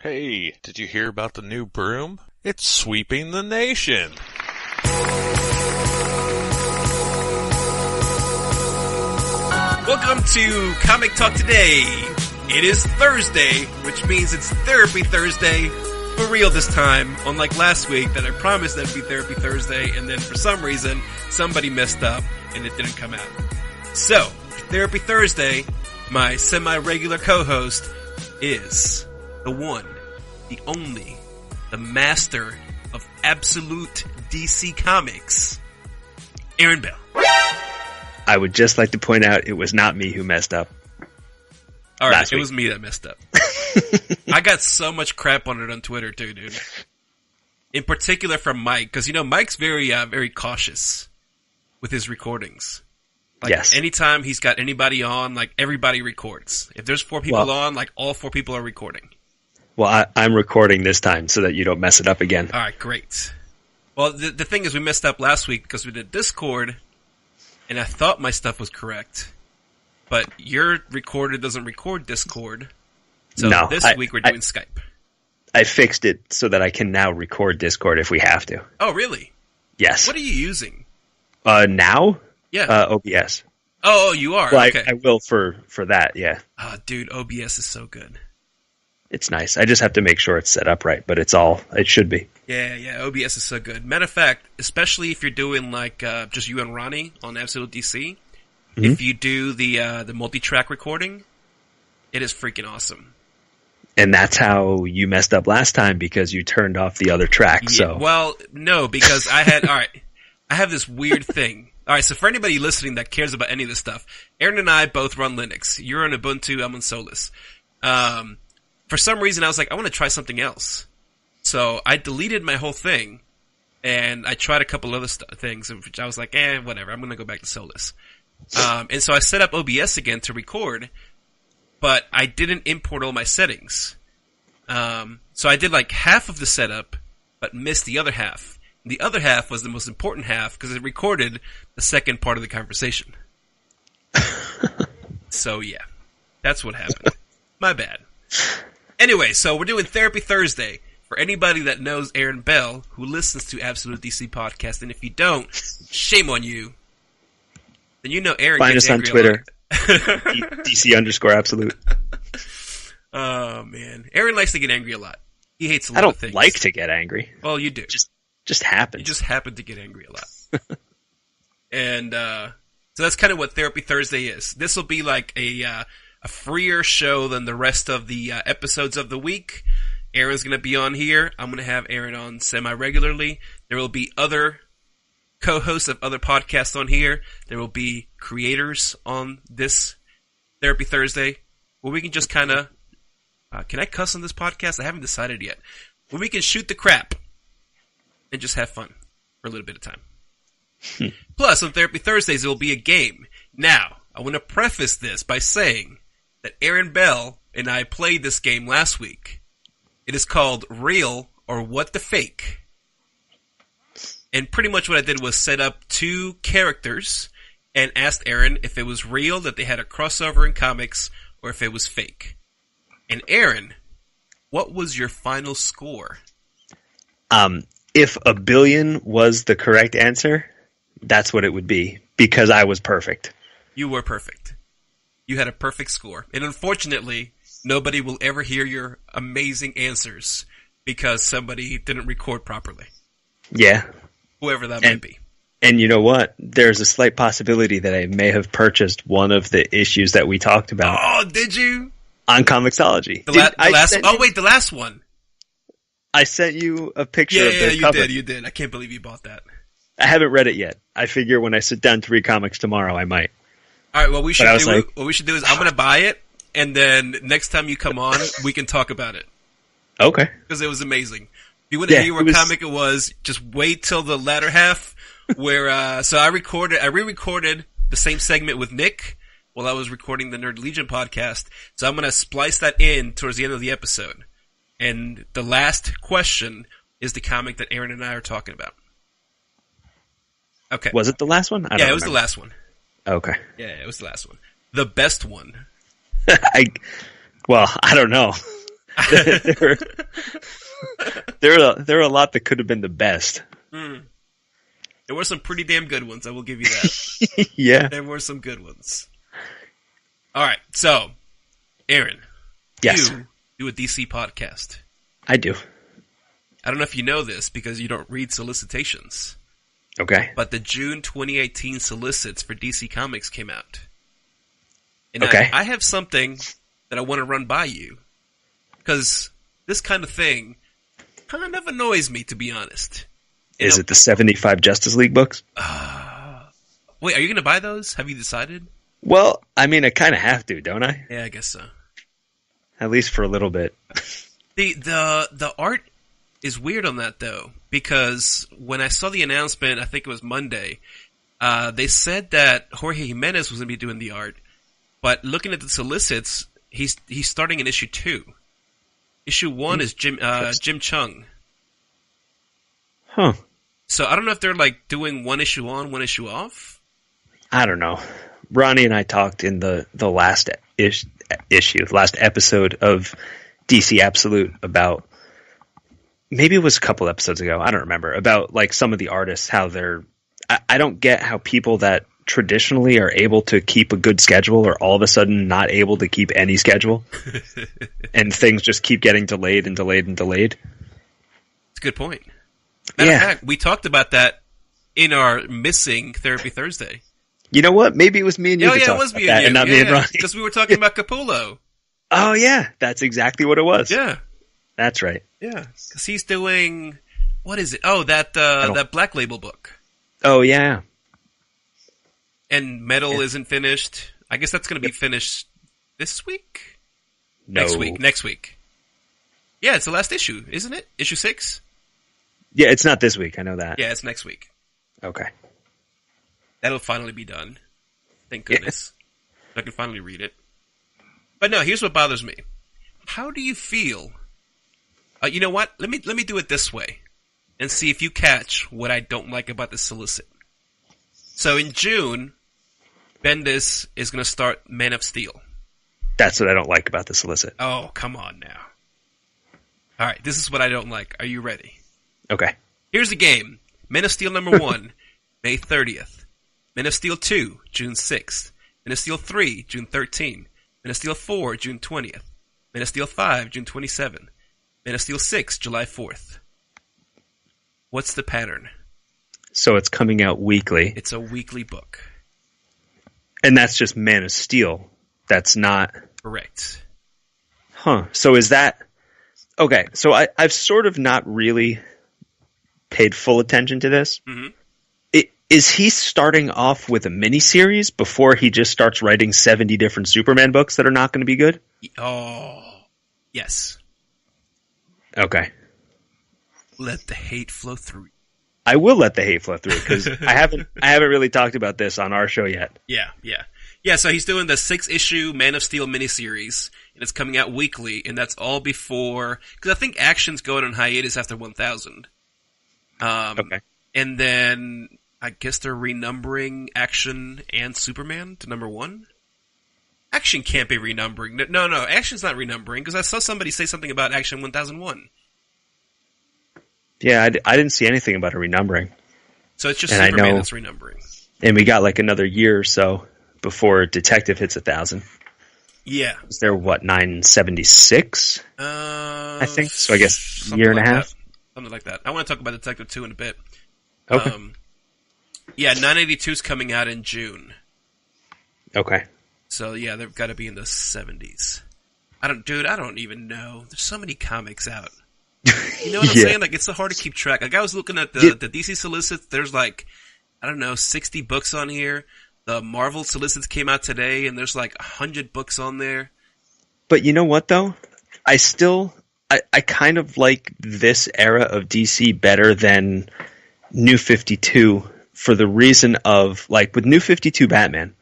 Hey, did you hear about the new broom? It's sweeping the nation. Welcome to Comic Talk Today. It is Thursday, which means it's Therapy Thursday. For real this time, unlike last week that I promised that would be Therapy Thursday, and then for some reason, somebody messed up and it didn't come out. So, Therapy Thursday, my semi-regular co-host is the one, the only, the master of absolute DC Comics, Aaron Bell. I would just like to point out it was not me who messed up. All right, it was me that messed up. I got so much crap on it on Twitter too, dude. In particular from Mike, because Mike's very cautious with his recordings. Like, yes. Anytime he's got anybody on, like everybody records. If there's 4 people on, like all 4 people are recording. Well, I'm recording this time so that you don't mess it up again. All right, great. Well, the thing is, we messed up last week because we did Discord, and I thought my stuff was correct, but your recorder doesn't record Discord. So this week we're doing Skype. I fixed it so that I can now record Discord if we have to. Oh, really? Yes. What are you using? Now? Yeah. OBS. Oh, you are? Well, okay. I will for that, yeah. Oh, dude, OBS is so good. It's nice. I just have to make sure it's set up right, but it should be. Yeah, OBS is so good. Matter of fact, especially if you're doing like just you and Ronnie on Absolute DC, if you do the multi-track recording, it is freaking awesome. And that's how you messed up last time because you turned off the other track. Yeah, so well, no, because I have this weird thing. All right, so for anybody listening that cares about any of this stuff, Aaron and I both run Linux. You're on Ubuntu, I'm on Solus. For some reason, I was like, I want to try something else. So I deleted my whole thing, and I tried a couple other things, which I was like, whatever, I'm going to go back to Solus. And so I set up OBS again to record, but I didn't import all my settings. So I did like half of the setup, but missed the other half. The other half was the most important half because it recorded the second part of the conversation. So yeah, that's what happened. My bad. Anyway, so we're doing Therapy Thursday. For anybody that knows Aaron Bell, who listens to Absolute DC Podcast, and if you don't, shame on you. Then you know Aaron Find gets us on angry Twitter. DC_absolute. Oh, man. Aaron likes to get angry a lot. He hates a lot of things. I don't like to get angry. Well, you do. Just happens. You just happen to get angry a lot. And so that's kind of what Therapy Thursday is. This will be like a freer show than the rest of the episodes of the week. Aaron's going to be on here. I'm going to have Aaron on semi-regularly. There will be other co-hosts of other podcasts on here. There will be creators on this Therapy Thursday where we can just kind of... can I cuss on this podcast? I haven't decided yet. Where we can shoot the crap and just have fun for a little bit of time. Plus, on Therapy Thursdays, there will be a game. Now, I want to preface this by saying that Aaron Bell and I played this game last week. It is called Real or What the Fake. And pretty much what I did was set up 2 characters and asked Aaron if it was real that they had a crossover in comics or if it was fake. And Aaron, what was your final score? If 1 billion was the correct answer, that's what it would be because I was perfect. You were perfect. You had a perfect score. And unfortunately, nobody will ever hear your amazing answers because somebody didn't record properly. Yeah. Whoever that might be. And you know what? There's a slight possibility that I may have purchased one of the issues that we talked about. Oh, did you? On Comixology. The last one. I sent you a picture of the cover. You did. I can't believe you bought that. I haven't read it yet. I figure when I sit down to read comics tomorrow, I might. All right, what we should do is I'm going to buy it, and then next time you come on, we can talk about it. Okay. Because it was amazing. If you want to hear what comic it was, just wait till the latter half where, so I re-recorded the same segment with Nick while I was recording the Nerd Legion podcast. So I'm going to splice that in towards the end of the episode. And the last question is the comic that Aaron and I are talking about. Okay. Was it the last one? It was the last one. Okay. Yeah, it was the last one. The best one. I don't know. there, there are a lot that could have been the best. There were some pretty damn good ones, I will give you that. Yeah. There were some good ones. Alright, so, Aaron. Yes. You do a DC podcast. I do. I don't know if you know this because you don't read solicitations. Okay. But the June 2018 solicits for DC Comics came out. And okay. I have something that I want to run by you. Because this kind of thing kind of annoys me, to be honest. Is it the 75 Justice League books? Wait, are you going to buy those? Have you decided? Well, I mean, I kind of have to, don't I? Yeah, I guess so. At least for a little bit. The art is weird on that, though, because when I saw the announcement, I think it was Monday, they said that Jorge Jimenez was going to be doing the art, but looking at the solicits, he's starting in issue 2. Issue 1 is Jim Chung. Huh. So I don't know if they're like doing one issue on, one issue off. I don't know. Ronnie and I talked in the last last episode of DC Absolute about, maybe it was a couple episodes ago, I don't remember, about like some of the artists, how they're, I don't get how people that traditionally are able to keep a good schedule are all of a sudden not able to keep any schedule. And things just keep getting delayed and delayed and delayed. It's a good point. Matter of fact, we talked about that in our missing Therapy Thursday. You know what? Maybe it was me and you. Oh, yeah, it was me and you. And not me and Ronnie. Because we were talking about Capullo. Oh, yeah. That's exactly what it was. Yeah. That's right. Yeah. Because he's doing, what is it? Oh, that Black Label book. Oh, yeah. And Metal isn't finished. I guess that's going to be finished this week? No. Next week. Yeah, it's the last issue, isn't it? Issue 6? Yeah, it's not this week. I know that. Yeah, it's next week. Okay. That'll finally be done. Thank goodness. I can finally read it. But no, here's what bothers me. How do you feel? You know what? Let me do it this way and see if you catch what I don't like about the solicit. So in June, Bendis is going to start Man of Steel. That's what I don't like about the solicit. Oh, come on now. All right, this is what I don't like. Are you ready? Okay. Here's the game. Man of Steel number 1, May 30th. Man of Steel 2, June 6th. Man of Steel 3, June 13th. Man of Steel 4, June 20th. Man of Steel 5, June 27th. Man of Steel 6, July 4th. What's the pattern? So it's coming out weekly. It's a weekly book. And that's just Man of Steel. That's not... Correct. Huh. So is that... Okay, so I've sort of not really paid full attention to this. Mm-hmm. Is he starting off with a miniseries before he just starts writing 70 different Superman books that are not going to be good? Oh, yes. Okay. Let the hate flow through. I will let the hate flow through because I haven't really talked about this on our show yet. Yeah, so he's doing the 6-issue Man of Steel miniseries, and it's coming out weekly, and that's all before... Because I think Action's going on hiatus after 1000. Okay. And then I guess they're renumbering Action and Superman to number 1? Action can't be renumbering. No, Action's not renumbering, because I saw somebody say something about Action 1001. Yeah, I didn't see anything about a renumbering. So it's just Superman that's renumbering. And we got like another year or so before Detective hits 1000. Yeah. Is there, 976? I think. So I guess a year and a half? Something like that. I want to talk about Detective 2 in a bit. Okay. Yeah, 982's coming out in June. Okay. So yeah, they've got to be in the 70s. I don't even know. There's so many comics out. You know what I'm saying? Like, it's so hard to keep track. Like, I was looking at the DC solicits. There's like, I don't know, 60 books on here. The Marvel solicits came out today, and there's like 100 books on there. But you know what, though? I kind of like this era of DC better than New 52 for the reason of, like, with New 52 Batman,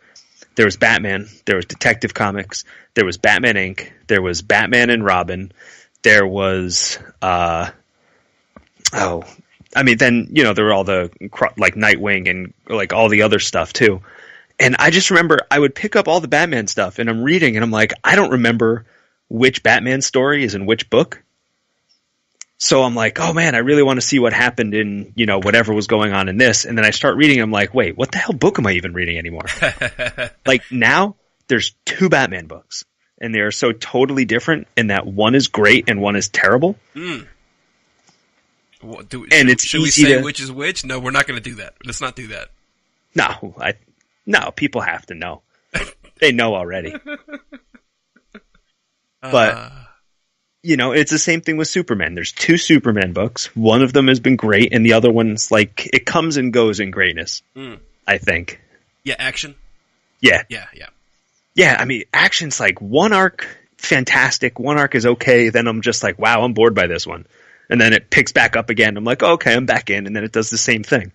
there was Batman, there was Detective Comics, there was Batman Inc., there was Batman and Robin, there was, then, there were all the, like, Nightwing and, like, all the other stuff, too. And I just remember I would pick up all the Batman stuff, and I'm reading, and I'm like, I don't remember which Batman story is in which book. So I'm like, oh man, I really want to see what happened in, whatever was going on in this. And then I start reading, I'm like, wait, what the hell book am I even reading anymore? Like now there's 2 Batman books and they are so totally different in that one is great and one is terrible. Mm. Well, should we say which is which? No, we're not going to do that. Let's not do that. No, people have to know. They know already. But, it's the same thing with Superman. There's 2 Superman books. One of them has been great, and the other one's like, it comes and goes in greatness, I think. Yeah, Action? Yeah. Yeah. Yeah, I mean, Action's like one arc, fantastic. One arc is okay. Then I'm just like, wow, I'm bored by this one. And then it picks back up again. I'm like, oh, okay, I'm back in. And then it does the same thing.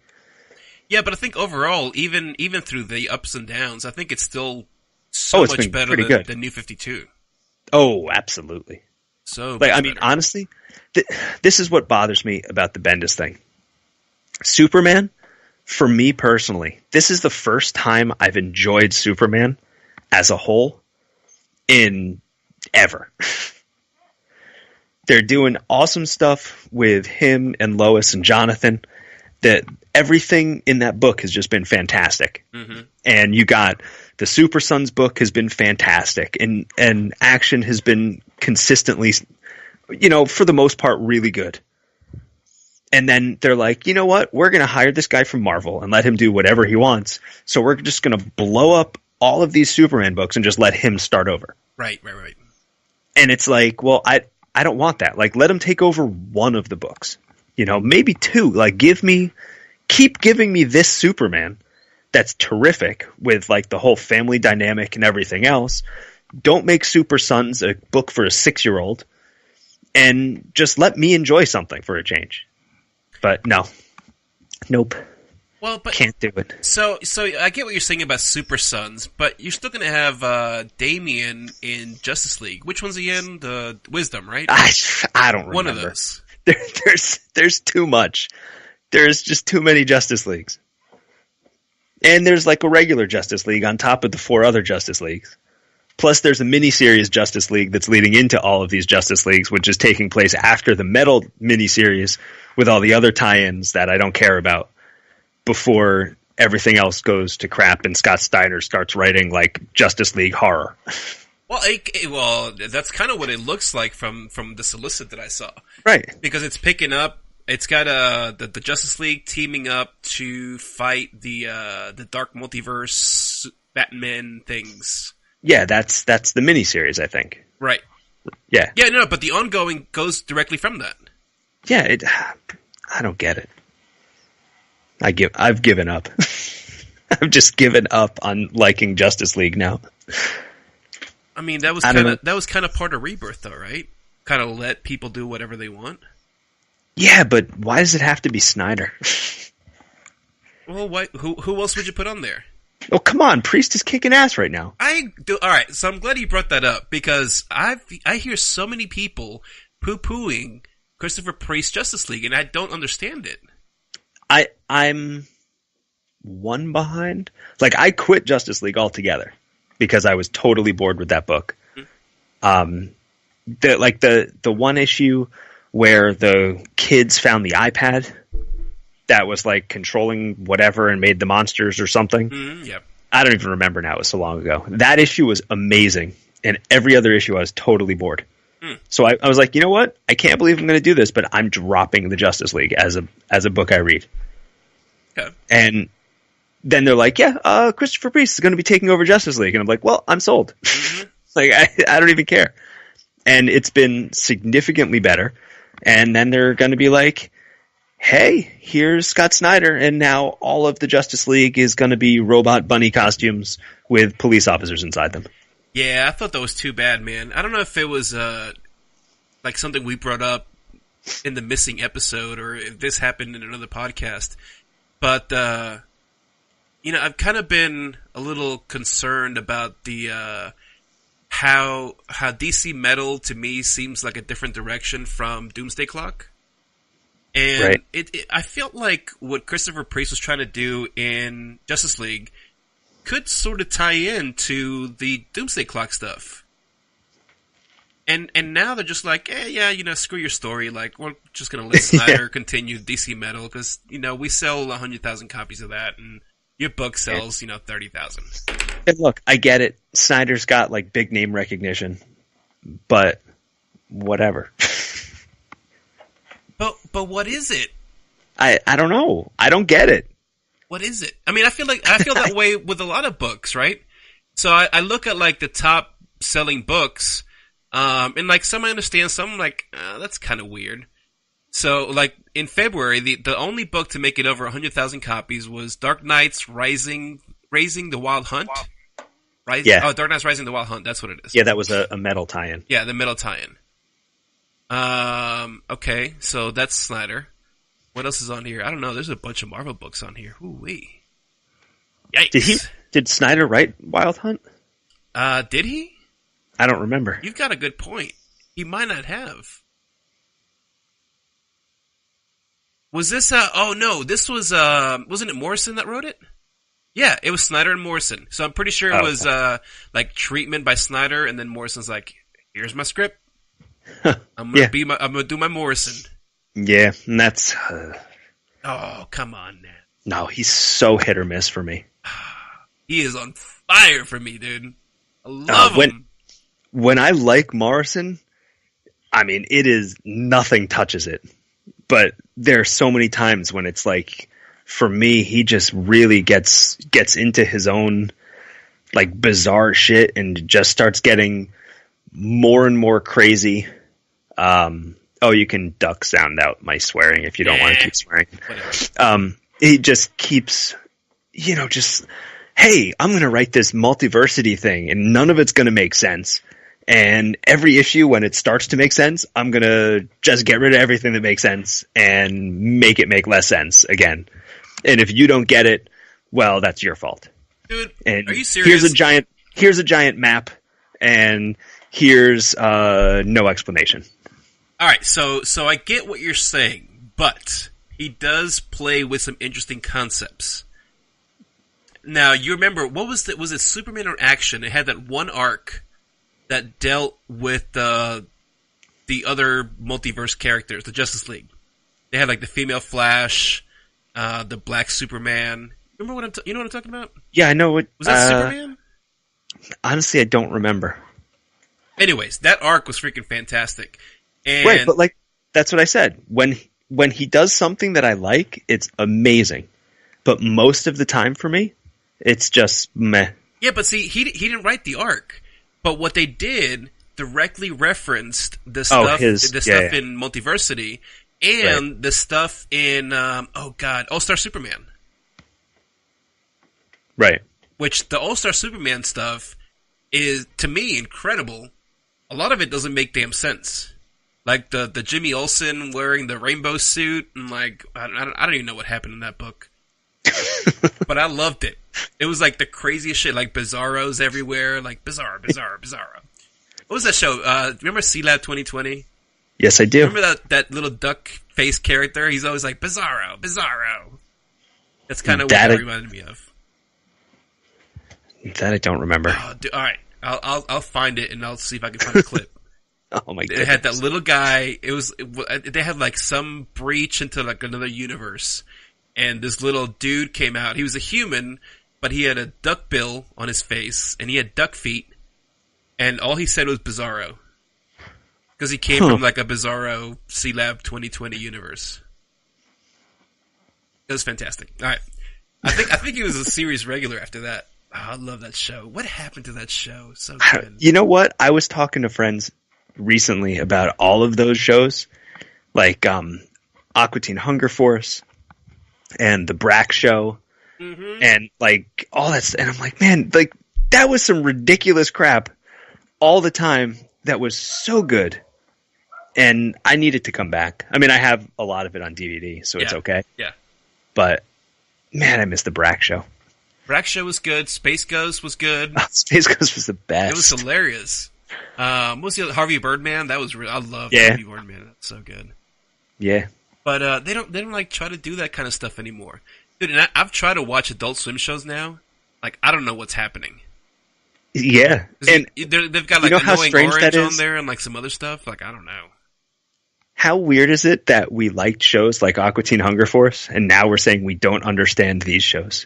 Yeah, but I think overall, even through the ups and downs, I think it's still so much better than New 52. Oh, absolutely. So, I mean, honestly, this is what bothers me about the Bendis thing. Superman, for me personally, this is the first time I've enjoyed Superman as a whole in ever. They're doing awesome stuff with him and Lois and Jonathan. That everything in that book has just been fantastic. Mm-hmm. And you got the Super Sons book has been fantastic, and Action has been consistently, for the most part, really good. And then they're like, you know what? We're going to hire this guy from Marvel and let him do whatever he wants. So we're just going to blow up all of these Superman books and just let him start over. Right. And it's like, well, I don't want that. Like, let him take over one of the books. Maybe 2. Like, keep giving me this Superman that's terrific with like the whole family dynamic and everything else. Don't make Super Sons a book for a 6-year-old, and just let me enjoy something for a change. But nope. Well, but can't do it. So I get what you're saying about Super Sons, but you're still going to have Damian in Justice League. Which one's he in? The Wisdom, right? I don't remember. One of those. There's too much. There's just too many Justice Leagues. And there's like a regular Justice League on top of the 4 other Justice Leagues. Plus there's a miniseries Justice League that's leading into all of these Justice Leagues, which is taking place after the Metal miniseries with all the other tie-ins that I don't care about before everything else goes to crap and Scott Steiner starts writing like Justice League horror. Well, that's kind of what it looks like from the solicit that I saw. Right. Because it's picking up. It's got the Justice League teaming up to fight the Dark Multiverse Batman things. Yeah, that's the miniseries, I think. Right. Yeah. Yeah, no, but the ongoing goes directly from that. Yeah, I don't get it. I've given up. I've just given up on liking Justice League now. I mean, that was kind of part of Rebirth, though, right? Kind of let people do whatever they want. Yeah, but why does it have to be Snyder? Well, who else would you put on there? Oh, come on, Priest is kicking ass right now. All right, so I'm glad you brought that up because I hear so many people poo-pooing Christopher Priest Justice League, and I don't understand it. I'm one behind. Like, I quit Justice League altogether because I was totally bored with that book. Mm-hmm. The one issue where the kids found the iPad that was like controlling whatever and made the monsters or something. Mm-hmm, yep. I don't even remember now. It was so long ago. That issue was amazing. And every other issue I was totally bored. Mm. So I was like, you know what? I can't believe I'm going to do this, but I'm dropping the Justice League as a book I read. Okay. And then they're like, yeah, Christopher Priest is going to be taking over Justice League. And I'm like, well, I'm sold. Mm-hmm. Like, I don't even care. And it's been significantly better. And then they're going to be like, hey, here's Scott Snyder, and now all of the Justice League is going to be robot bunny costumes with police officers inside them. Yeah, I thought that was too bad, man. I don't know if it was like something we brought up in the missing episode or if this happened in another podcast. But, I've kind of been a little concerned about the how DC Metal to me seems like a different direction from Doomsday Clock. And right. I felt like what Christopher Priest was trying to do in Justice League could sort of tie in to the Doomsday Clock stuff. And now they're just like, screw your story. Like, we're just gonna let Snyder continue DC Metal because we sell 100,000 copies of that, and your book sells 30,000. And look, I get it. Snyder's got like big name recognition, but whatever. But what is it? I don't know. I don't get it. What is it? I mean, I feel that way with a lot of books, right? So I look at like the top selling books. And like some I understand, some I'm like, that's kind of weird. So like in February, the only book to make it over 100,000 copies was Dark Knight's Raising the Wild Hunt. Oh, Dark Knight's Rising the Wild Hunt. That's what it is. Yeah, that was a metal tie-in. Yeah, the metal tie-in. Okay, so that's Snyder. What else is on here? I don't know. There's a bunch of Marvel books on here. Ooh-wee. Yikes. Did Snyder write Wild Hunt? Did he? I don't remember. You've got a good point. He might not have. Was this, oh no, this was, wasn't it Morrison that wrote it? Yeah, it was Snyder and Morrison. So I'm pretty sure it was, like treatment by Snyder, and then Morrison's like, here's my script. I'm gonna do my Morrison. Yeah, and that's, oh, come on, man. No, he's so hit or miss for me. He is on fire for me, dude. I love him. When I like Morrison, I mean, it is nothing touches it. But there are so many times when it's like, for me, he just really gets into his own like bizarre shit and just starts getting more and more crazy. You can duck sound out my swearing if you don't want to keep swearing. He just keeps, hey, I'm going to write this multiversity thing and none of it's going to make sense. And every issue, when it starts to make sense, I'm going to just get rid of everything that makes sense and make it make less sense again. And if you don't get it, well, that's your fault. Dude, and are you serious? Here's a giant map, and here's no explanation. All right, so I get what you're saying, but he does play with some interesting concepts. Now, you remember, was it Superman or Action? It had that one arc that dealt with the other multiverse characters, the Justice League. They had like the female Flash, the Black Superman. Remember what you know what I'm talking about? Yeah, I know what. Was that Superman? Honestly, I don't remember. Anyways, that arc was freaking fantastic. And right, but like that's what I said. When he does something that I like, it's amazing. But most of the time for me, it's just meh. Yeah, but see, he didn't write the arc. But what they did directly referenced the stuff, in Multiversity and the stuff in All-Star Superman. Right. Which the All-Star Superman stuff is, to me, incredible. A lot of it doesn't make damn sense. Like the Jimmy Olsen wearing the rainbow suit, and like I don't even know what happened in that book. But I loved it. It was like the craziest shit, like Bizarros everywhere, like Bizarro. What was that show? Remember C-Lab 2020? Yes, I do. Remember that little duck face character? He's always like, Bizarro. That's kind of what that reminded me of. That I don't remember. Oh, all right. I'll find it and I'll see if I can find a clip. Oh my goodness. It had that little guy. They had like some breach into like another universe. And this little dude came out. He was a human, but he had a duck bill on his face, and he had duck feet, and all he said was Bizarro. Because he came from like a Bizarro C-Lab 2020 universe. It was fantastic. All right. I think he was a series regular after that. Oh, I love that show. What happened to that show? So good. You know what? I was talking to friends recently about all of those shows, like Aqua Teen Hunger Force, and the Brack Show, and like all that stuff. And I'm like, man, like that was some ridiculous crap all the time. That was so good, and I need it to come back. I mean, I have a lot of it on DVD, so it's okay. Yeah, but man, I miss the Brack Show. Brack Show was good. Space Ghost was good. Space Ghost was the best. It was hilarious. What was the other? Harvey Birdman? That was real. I love Harvey Birdman. That's so good. Yeah. But they don't like try to do that kind of stuff anymore, dude. And I've tried to watch Adult Swim shows now. Like I don't know what's happening. Yeah, and They've got like Annoying Orange on there and like some other stuff. Like, I don't know. How weird is it that we liked shows like Aqua Teen Hunger Force, and now we're saying we don't understand these shows?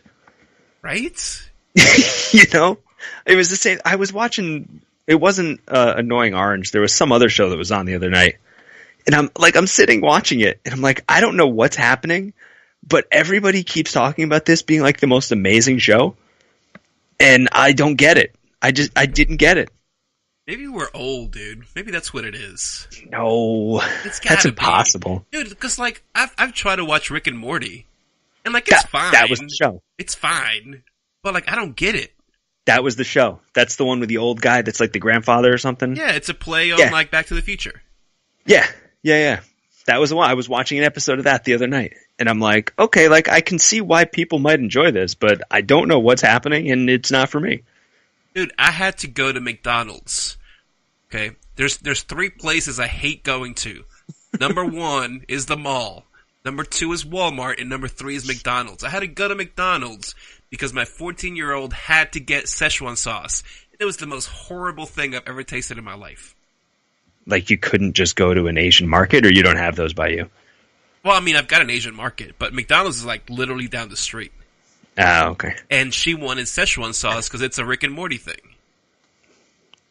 Right? You know, it was the same. I was watching. It wasn't Annoying Orange. There was some other show that was on the other night, and I'm sitting watching it, and I'm like, I don't know what's happening, but everybody keeps talking about this being like the most amazing show, and I don't get it. I didn't get it. Maybe we're old, dude. Maybe that's what it is. No, that's impossible, dude. Because like I've tried to watch Rick and Morty, and like it's fine. That was the show. It's fine, but like I don't get it. That was the show. That's the one with the old guy that's like the grandfather or something. Yeah, it's a play on like Back to the Future. Yeah. That was the one. I was watching an episode of that the other night, and I'm like, okay, like I can see why people might enjoy this, but I don't know what's happening, and it's not for me. Dude, I had to go to McDonald's. Okay, there's 3 places I hate going to. Number 1 is the mall. Number 2 is Walmart, and number 3 is McDonald's. I had to go to McDonald's because my 14-year-old had to get Szechuan sauce. It was the most horrible thing I've ever tasted in my life. Like you couldn't just go to an Asian market, or you don't have those by you? Well, I mean, I've got an Asian market, but McDonald's is like literally down the street. Ah, okay. And she wanted Szechuan sauce because it's a Rick and Morty thing.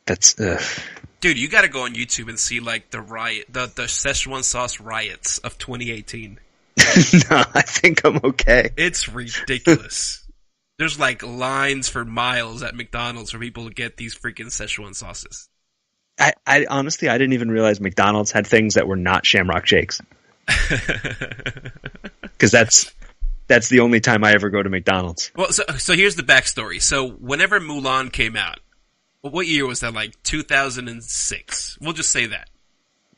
That's dude, you got to go on YouTube and see like the Szechuan sauce riots of 2018. No, I think I'm okay. It's ridiculous. There's like lines for miles at McDonald's for people to get these freaking Szechuan sauces. I honestly, I didn't even realize McDonald's had things that were not Shamrock Shakes. Because that's the only time I ever go to McDonald's. Well, so here's the backstory. So whenever Mulan came out, what year was that? Like 2006. We'll just say that.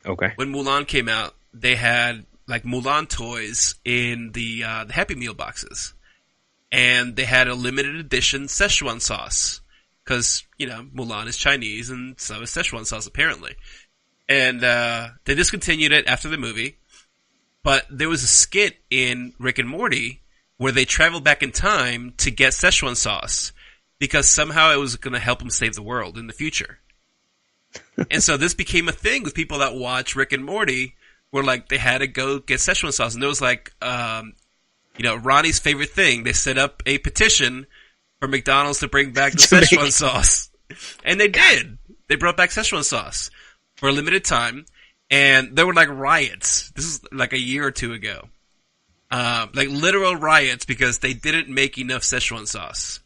Okay. When Mulan came out, they had like Mulan toys in the Happy Meal boxes, and they had a limited edition Szechuan sauce because Mulan is Chinese and so is Szechuan sauce apparently. And they discontinued it after the movie, but there was a skit in Rick and Morty where they traveled back in time to get Szechuan sauce because somehow it was going to help them save the world in the future. And so this became a thing with people that watch Rick and Morty where like they had to go get Szechuan sauce. And there was like, Ronnie's favorite thing. They set up a petition for McDonald's to bring back the Szechuan sauce. And they did. They brought back Szechuan sauce for a limited time. And there were like riots. This is like a year or two ago. Like literal riots because they didn't make enough Szechuan sauce.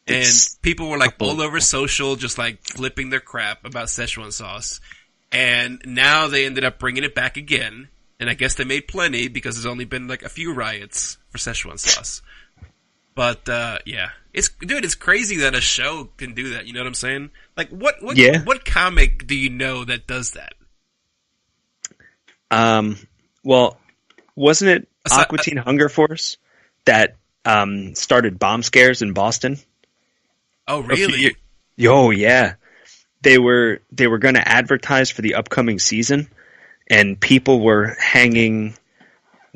And people were like all over social, just like flipping their crap about Szechuan sauce. And now they ended up bringing it back again. And I guess they made plenty because there's only been like a few riots for Szechuan sauce. But, yeah. It's crazy that a show can do that. You know what I'm saying? Like, what comic do you know that does that? Well, wasn't it Aqua Teen Hunger Force that, started bomb scares in Boston? Oh, really? Oh, yeah. They were going to advertise for the upcoming season, and people were hanging,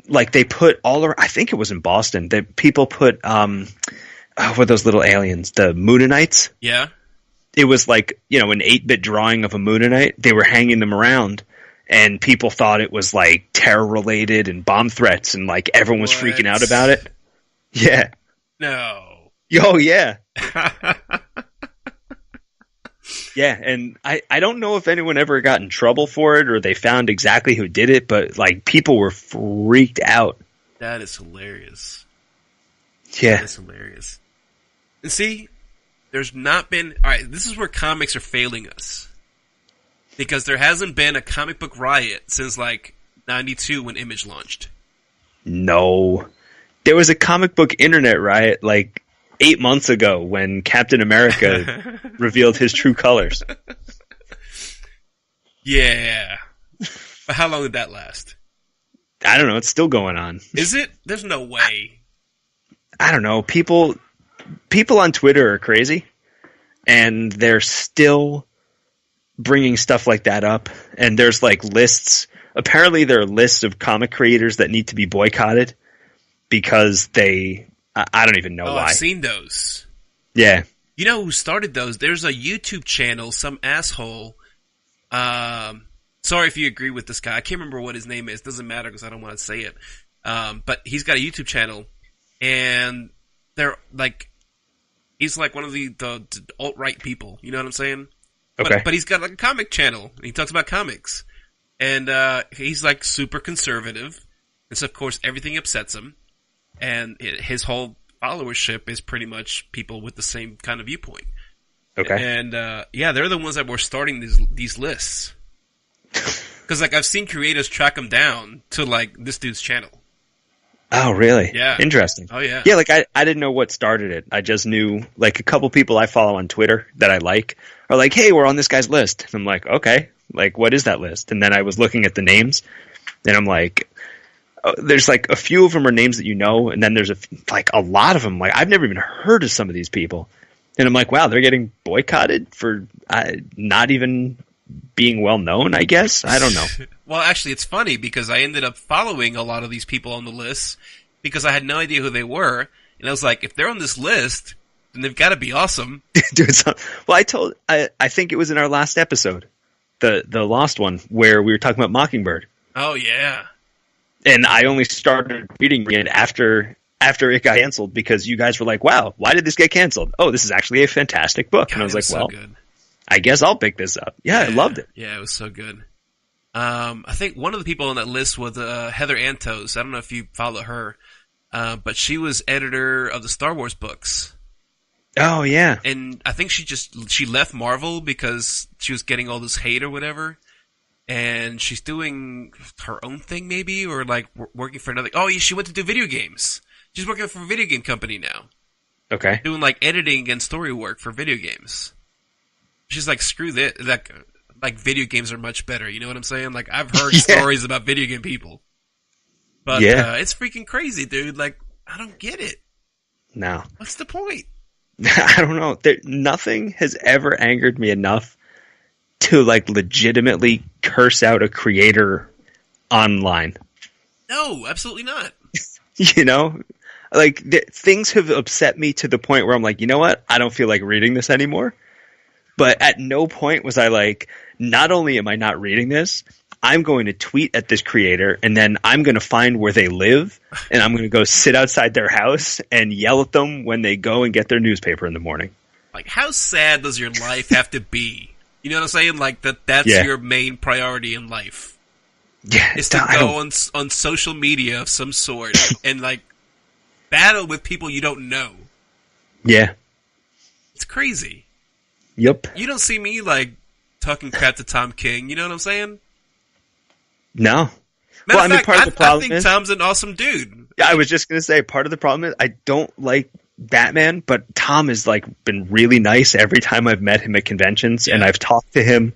like they put I think it was in Boston, that people put, what are those little aliens? The Moonanites? Yeah. It was like, an 8-bit drawing of a Moonanite. They were hanging them around, and people thought it was like terror related and bomb threats, and like everyone was freaking out about it. Yeah. No. Oh, yeah. Yeah, and I don't know if anyone ever got in trouble for it or they found exactly who did it, but like people were freaked out. That is hilarious. Yeah. That is hilarious. And see, there's not been... Alright, this is where comics are failing us. Because there hasn't been a comic book riot since like 92 when Image launched. No. There was a comic book internet riot like 8 months ago when Captain America revealed his true colors. Yeah. But how long did that last? I don't know. It's still going on. Is it? There's no way. I don't know. People on Twitter are crazy, and they're still bringing stuff like that up. And there's like lists. Apparently there are lists of comic creators that need to be boycotted because I don't even know why. I've seen those. Yeah. You know who started those? There's a YouTube channel, some asshole. Sorry if you agree with this guy. I can't remember what his name is. Doesn't matter because I don't want to say it. But he's got a YouTube channel, and they're like, he's like one of the alt-right people. You know what I'm saying? Okay. But he's got like a comic channel, and he talks about comics. And he's like super conservative, and so of course everything upsets him. And his whole followership is pretty much people with the same kind of viewpoint. Okay. And they're the ones that were starting these lists. Because like I've seen creators track them down to like this dude's channel. Oh, really? Yeah. Interesting. Oh, yeah. Yeah, like I didn't know what started it. I just knew like a couple people I follow on Twitter that I like are like, hey, we're on this guy's list. And I'm like, okay, like what is that list? And then I was looking at the names, and I'm like, oh, there's like a few of them are names that you know, and then there's a lot of them. Like I've never even heard of some of these people. And I'm like, wow, they're getting boycotted for not even being well known, I guess. I don't know. Well, actually, it's funny because I ended up following a lot of these people on the list because I had no idea who they were. And I was like, if they're on this list, then they've got to be awesome. Well, I think it was in our last episode, the Lost one, where we were talking about Mockingbird. Oh, yeah. And I only started reading it after it got canceled because you guys were like, wow, why did this get canceled? Oh, this is actually a fantastic book. God, and I was like, well, good. I guess I'll pick this up. Yeah, I loved it. Yeah, it was so good. I think one of the people on that list was Heather Antos. I don't know if you follow her, but she was editor of the Star Wars books. Oh, yeah. And I think she left Marvel because she was getting all this hate or whatever. And she's doing her own thing maybe, or like working for another. Oh, yeah, she went to do video games. She's working for a video game company now. Okay. Doing like editing and story work for video games. She's like, screw this. Like video games are much better. You know what I'm saying? Like I've heard stories about video game people. But it's freaking crazy, dude. Like, I don't get it. No. What's the point? I don't know. Nothing has ever angered me enough to like legitimately curse out a creator online. No, absolutely not. You know? Like things have upset me to the point where I'm like, you know what? I don't feel like reading this anymore. But at no point was I like, not only am I not reading this, I'm going to tweet at this creator, and then I'm going to find where they live, and I'm going to go sit outside their house and yell at them when they go and get their newspaper in the morning. Like, how sad does your life have to be? You know what I'm saying? Like, that's your main priority in life. Yeah. Is to go on social media of some sort and, like, battle with people you don't know. Yeah. It's crazy. Yep. You don't see me, like, talking crap to Tom King. You know what I'm saying? No. Matter of fact, part of the problem I think Tom's an awesome dude. Yeah, I was just going to say, part of the problem is I don't like Batman, but Tom has, like, been really nice every time I've met him at conventions, and I've talked to him.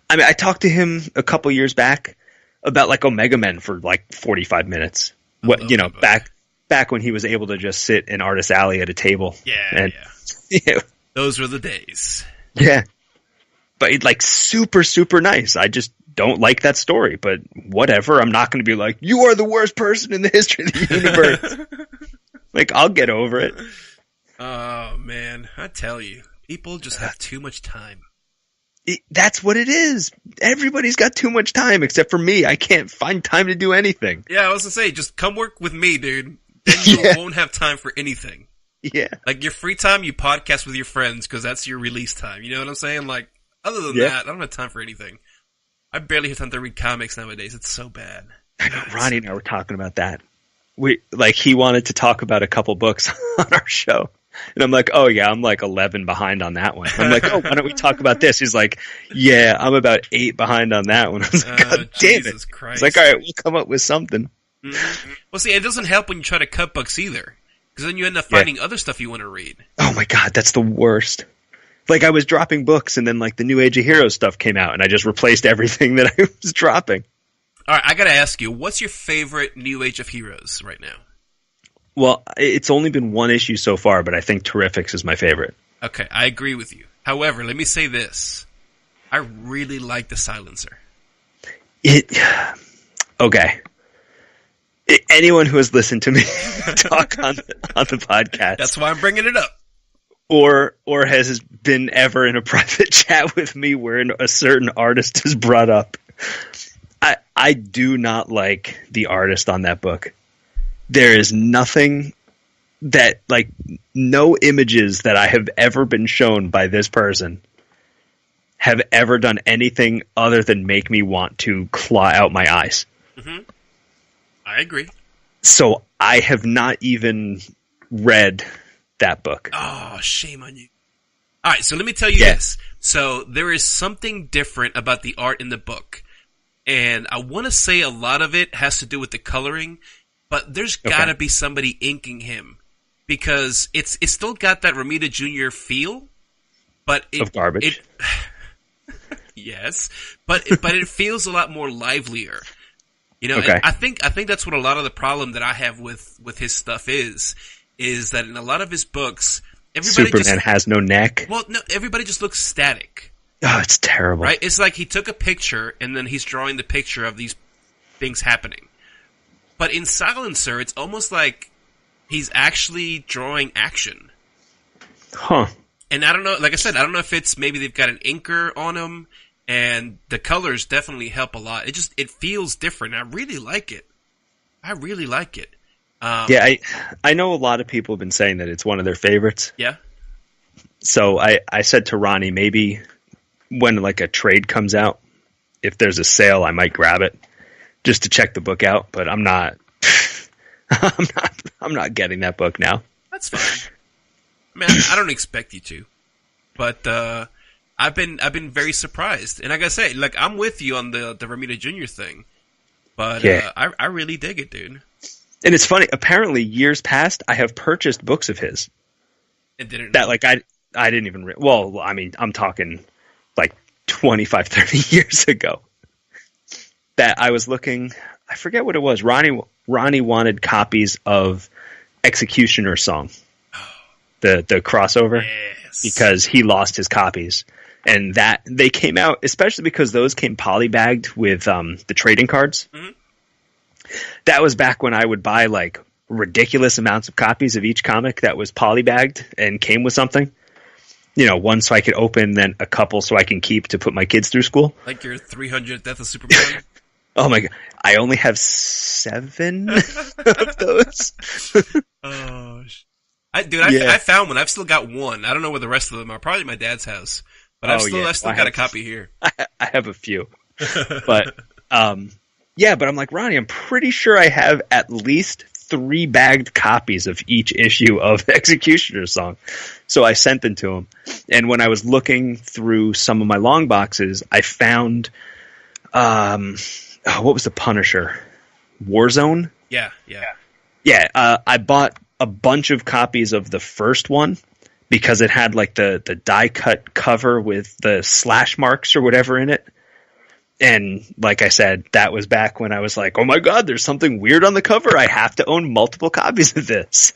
I mean, I talked to him a couple years back about, like, Omega Men for, like, 45 minutes. Back when he was able to just sit in Artist Alley at a table. Yeah. Those were the days. Yeah. But it's like super, super nice. I just don't like that story, but whatever. I'm not going to be like, you are the worst person in the history of the universe. Like, I'll get over it. Oh, man. I tell you, people just have too much time. That's what it is. Everybody's got too much time, except for me. I can't find time to do anything. Yeah, I was going to say, just come work with me, dude. Then you won't have time for anything. Yeah. Like, your free time, you podcast with your friends, because that's your release time. You know what I'm saying? Like, other than that, I don't have time for anything. I barely have time to read comics nowadays. It's so bad. I know. Ronnie and I were talking about that. He wanted to talk about a couple books on our show. And I'm like, oh yeah, I'm like 11 behind on that one. I'm like, oh, why don't we talk about this? He's like, yeah, I'm about 8 behind on that one. I was like, God damn it. Christ. He's like, all right, we'll come up with something. Mm-hmm. Well, see, it doesn't help when you try to cut books either. Because then you end up finding other stuff you want to read. Oh my God, that's the worst. Like, I was dropping books, and then, like, the New Age of Heroes stuff came out, and I just replaced everything that I was dropping. All right, I gotta ask you, what's your favorite New Age of Heroes right now? Well, it's only been one issue so far, but I think Terrifics is my favorite. Okay, I agree with you. However, let me say this. I really like the Silencer. Okay. Anyone who has listened to me talk on the podcast. That's why I'm bringing it up. or has been ever in a private chat with me where a certain artist is brought up. I do not like the artist on that book. There is nothing that, like, no images that I have ever been shown by this person have ever done anything other than make me want to claw out my eyes. Mm-hmm. I agree. So I have not even read that book. Oh, shame on you. All right, so let me tell you this. So there is something different about the art in the book. And I want to say a lot of it has to do with the coloring, but there's got to be somebody inking him, because it's still got that Romita Jr. feel, but of garbage. Yes, but it feels a lot more livelier. You know, and I think that's what a lot of the problem that I have with his stuff is that in a lot of his books, Superman has no neck. Well, no, everybody just looks static. Oh, it's terrible. Right? It's like he took a picture and then he's drawing the picture of these things happening. But in Silencer, it's almost like he's actually drawing action. Huh. And I don't know, like I said, I don't know if it's maybe they've got an inker on him, and the colors definitely help a lot. It feels different. I really like it. Yeah, I know a lot of people have been saying that it's one of their favorites. Yeah. So I said to Ronnie, maybe when like a trade comes out, if there's a sale, I might grab it just to check the book out. But I'm not. I'm not getting that book now. That's fine. Man, I don't expect you to, but I've been very surprised. And like I say, like I'm with you on the Romita Jr. thing, but I really dig it, dude. And it's funny. Apparently, years past, I have purchased books of his. And didn't that like I didn't even. Well, I mean, I'm talking like 25, 30 years ago. That I was looking. I forget what it was. Ronnie wanted copies of Executioner Song, the crossover, because he lost his copies, and that they came out especially because those came polybagged with the trading cards. Mm-hmm. That was back when I would buy like ridiculous amounts of copies of each comic that was polybagged and came with something. You know, one so I could open, then a couple so I can keep to put my kids through school. Like your 300th Death of Superman. Oh my god! I only have 7 of those. Oh, I found one. I've still got one. I don't know where the rest of them are. Probably at my dad's house, but I've still got a copy here. I have a few, but yeah. But I'm like, Ronnie, I'm pretty sure I have at least 3 bagged copies of each issue of Executioner Song. So I sent them to him, and when I was looking through some of my long boxes, I found. What was the Punisher? Warzone? Yeah. I bought a bunch of copies of the first one because it had like the die cut cover with the slash marks or whatever in it. And like I said, that was back when I was like, oh my god, there's something weird on the cover. I have to own multiple copies of this.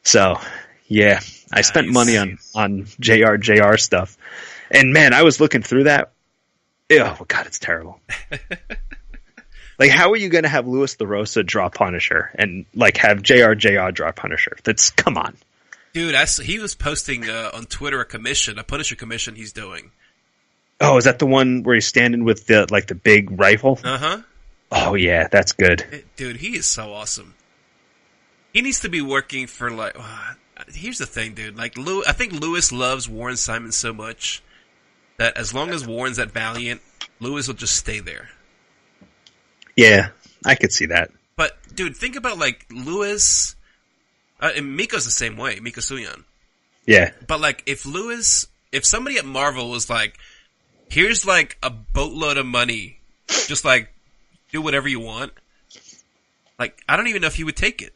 So yeah, I spent money on JR stuff. And man, I was looking through that. Oh god, it's terrible. Like, how are you going to have Louis LaRosa draw Punisher and like have JR draw Punisher? Come on, dude. He was posting on Twitter a Punisher commission he's doing. Oh, is that the one where he's standing with the big rifle? Uh-huh. Oh yeah, that's good. Dude, he is so awesome. He needs to be working for like. Here's the thing, dude. Like, I think Louis loves Warren Simon so much that as long as Warren's at Valiant, Louis will just stay there. Yeah, I could see that. But, dude, think about, like, Louis... and Miko's the same way, Miko Suyon. Yeah. But, like, if somebody at Marvel was like, here's, like, a boatload of money, just, like, do whatever you want, like, I don't even know if he would take it.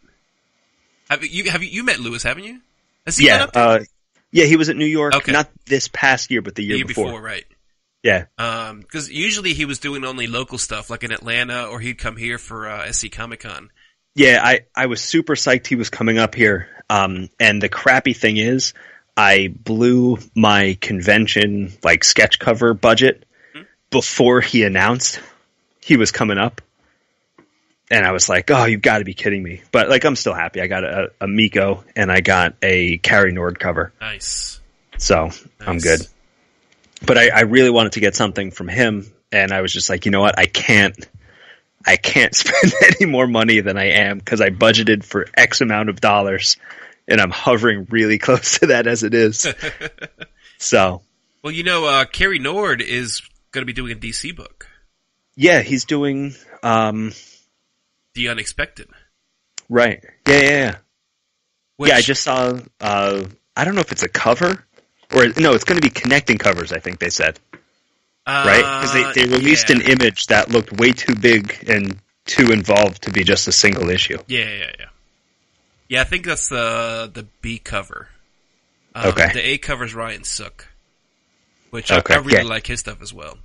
Have you met Louis, haven't you? Has he been up there? Yeah, he was at New York, not this past year, but the year before. Right. Yeah. Because usually he was doing only local stuff, like in Atlanta, or he'd come here for SC Comic Con. Yeah, I was super psyched he was coming up here. And the crappy thing is, I blew my convention like sketch cover budget before he announced he was coming up. And I was like, oh, you've got to be kidding me. But like, I'm still happy. I got a Miko and I got a Carrie Nord cover. Nice. So I'm good. But I really wanted to get something from him. And I was just like, you know what? I can't spend any more money than I am because I budgeted for X amount of dollars and I'm hovering really close to that as it is. So. Well, you know, Carrie Nord is going to be doing a DC book. Yeah, he's doing, The Unexpected. Right. Yeah. Which, yeah, I just saw, I don't know if it's a cover or, no, it's going to be connecting covers, I think they said. Right? Because they released an image that looked way too big and too involved to be just a single issue. Yeah. Yeah, I think that's the B cover. Okay. The A cover is Ryan Sook, which I really like his stuff as well.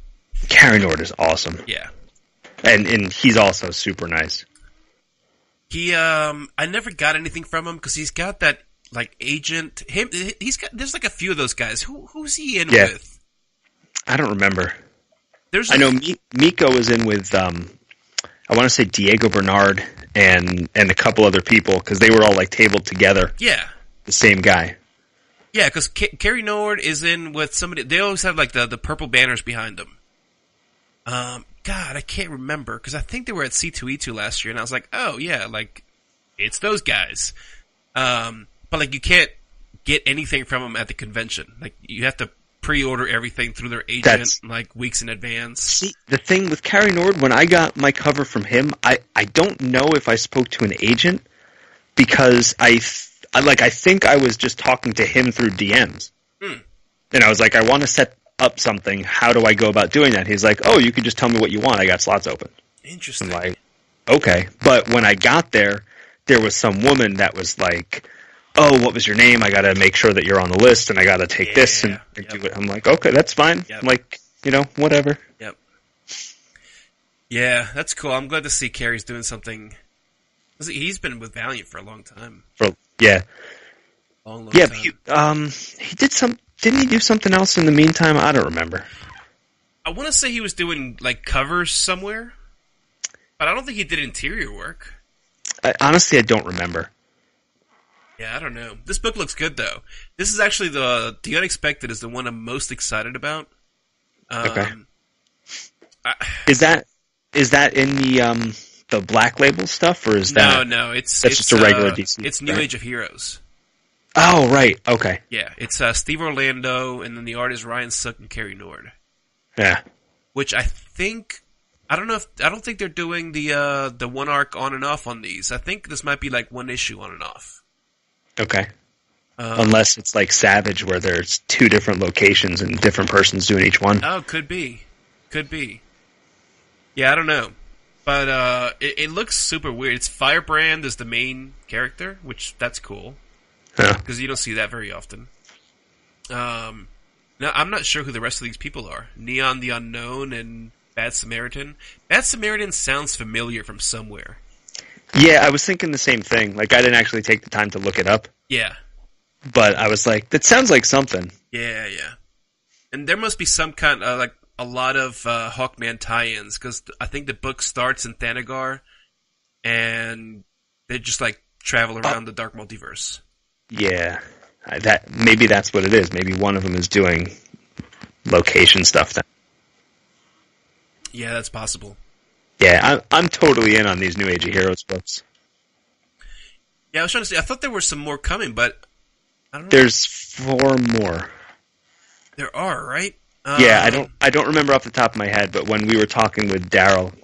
Carrie Nord is awesome. Yeah. And he's also super nice. He, I never got anything from him because he's got that, like, agent. There's like a few of those guys. Who's he in with? I don't remember. I know Miko is in with, I want to say Diego Bernard and a couple other people because they were all like tabled together. Yeah. The same guy. Yeah, because Carrie Nord is in with somebody. They always have like the purple banners behind them. God, I can't remember because I think they were at C2E2 last year, and I was like, oh yeah, like it's those guys. But like you can't get anything from them at the convention. Like you have to pre-order everything through their agent like weeks in advance. See, the thing with Carrie Nord, when I got my cover from him, I don't know if I spoke to an agent because I think I was just talking to him through DMs. And I was like, I want to set up something. How do I go about doing that? He's like, oh, you can just tell me what you want. I got slots open. Interesting. I'm like, okay. But when I got there was some woman that was like, oh, what was your name? I got to make sure that you're on the list, and I got to take this and do it. I'm like, okay, that's fine. Yep. I'm like, whatever. Yep. Yeah, that's cool. I'm glad to see Carrie's doing something. He's been with Valiant for a long time. Long time. He did didn't he do something else in the meantime? I don't remember. I want to say he was doing like covers somewhere, but I don't think he did interior work. Honestly, I don't remember. Yeah, I don't know. This book looks good though. This is actually the Unexpected is the one I'm most excited about. Okay. Is that in the Black Label stuff, or is that no? It's just a regular DC. It's New Age of Heroes. Oh right, okay. Yeah, it's Steve Orlando, and then the art is Ryan Sook and Carrie Nord. Yeah. Which I don't think they're doing the one arc on and off on these. I think this might be like one issue on and off. Okay. Unless it's like Savage, where there's two different locations and different persons doing each one. Oh, could be. Yeah, I don't know. But it looks super weird. It's Firebrand is the main character, which that's cool. Because you don't see that very often. Now, I'm not sure who the rest of these people are. Neon the Unknown and Bad Samaritan. Bad Samaritan sounds familiar from somewhere. Yeah, I was thinking the same thing. Like, I didn't actually take the time to look it up. Yeah. But I was like, that sounds like something. Yeah. And there must be some kind of, like, a lot of Hawkman tie-ins, because I think the book starts in Thanagar, and they just, like, travel around the Dark Multiverse. Yeah. Maybe that's what it is. Maybe one of them is doing location stuff then. Yeah, that's possible. Yeah, I'm totally in on these New Age of Heroes books. Yeah, I was trying to say, I thought there were some more coming, but I don't know. There's 4 more. There are, right? Yeah, I don't remember off the top of my head, but when we were talking with Daryl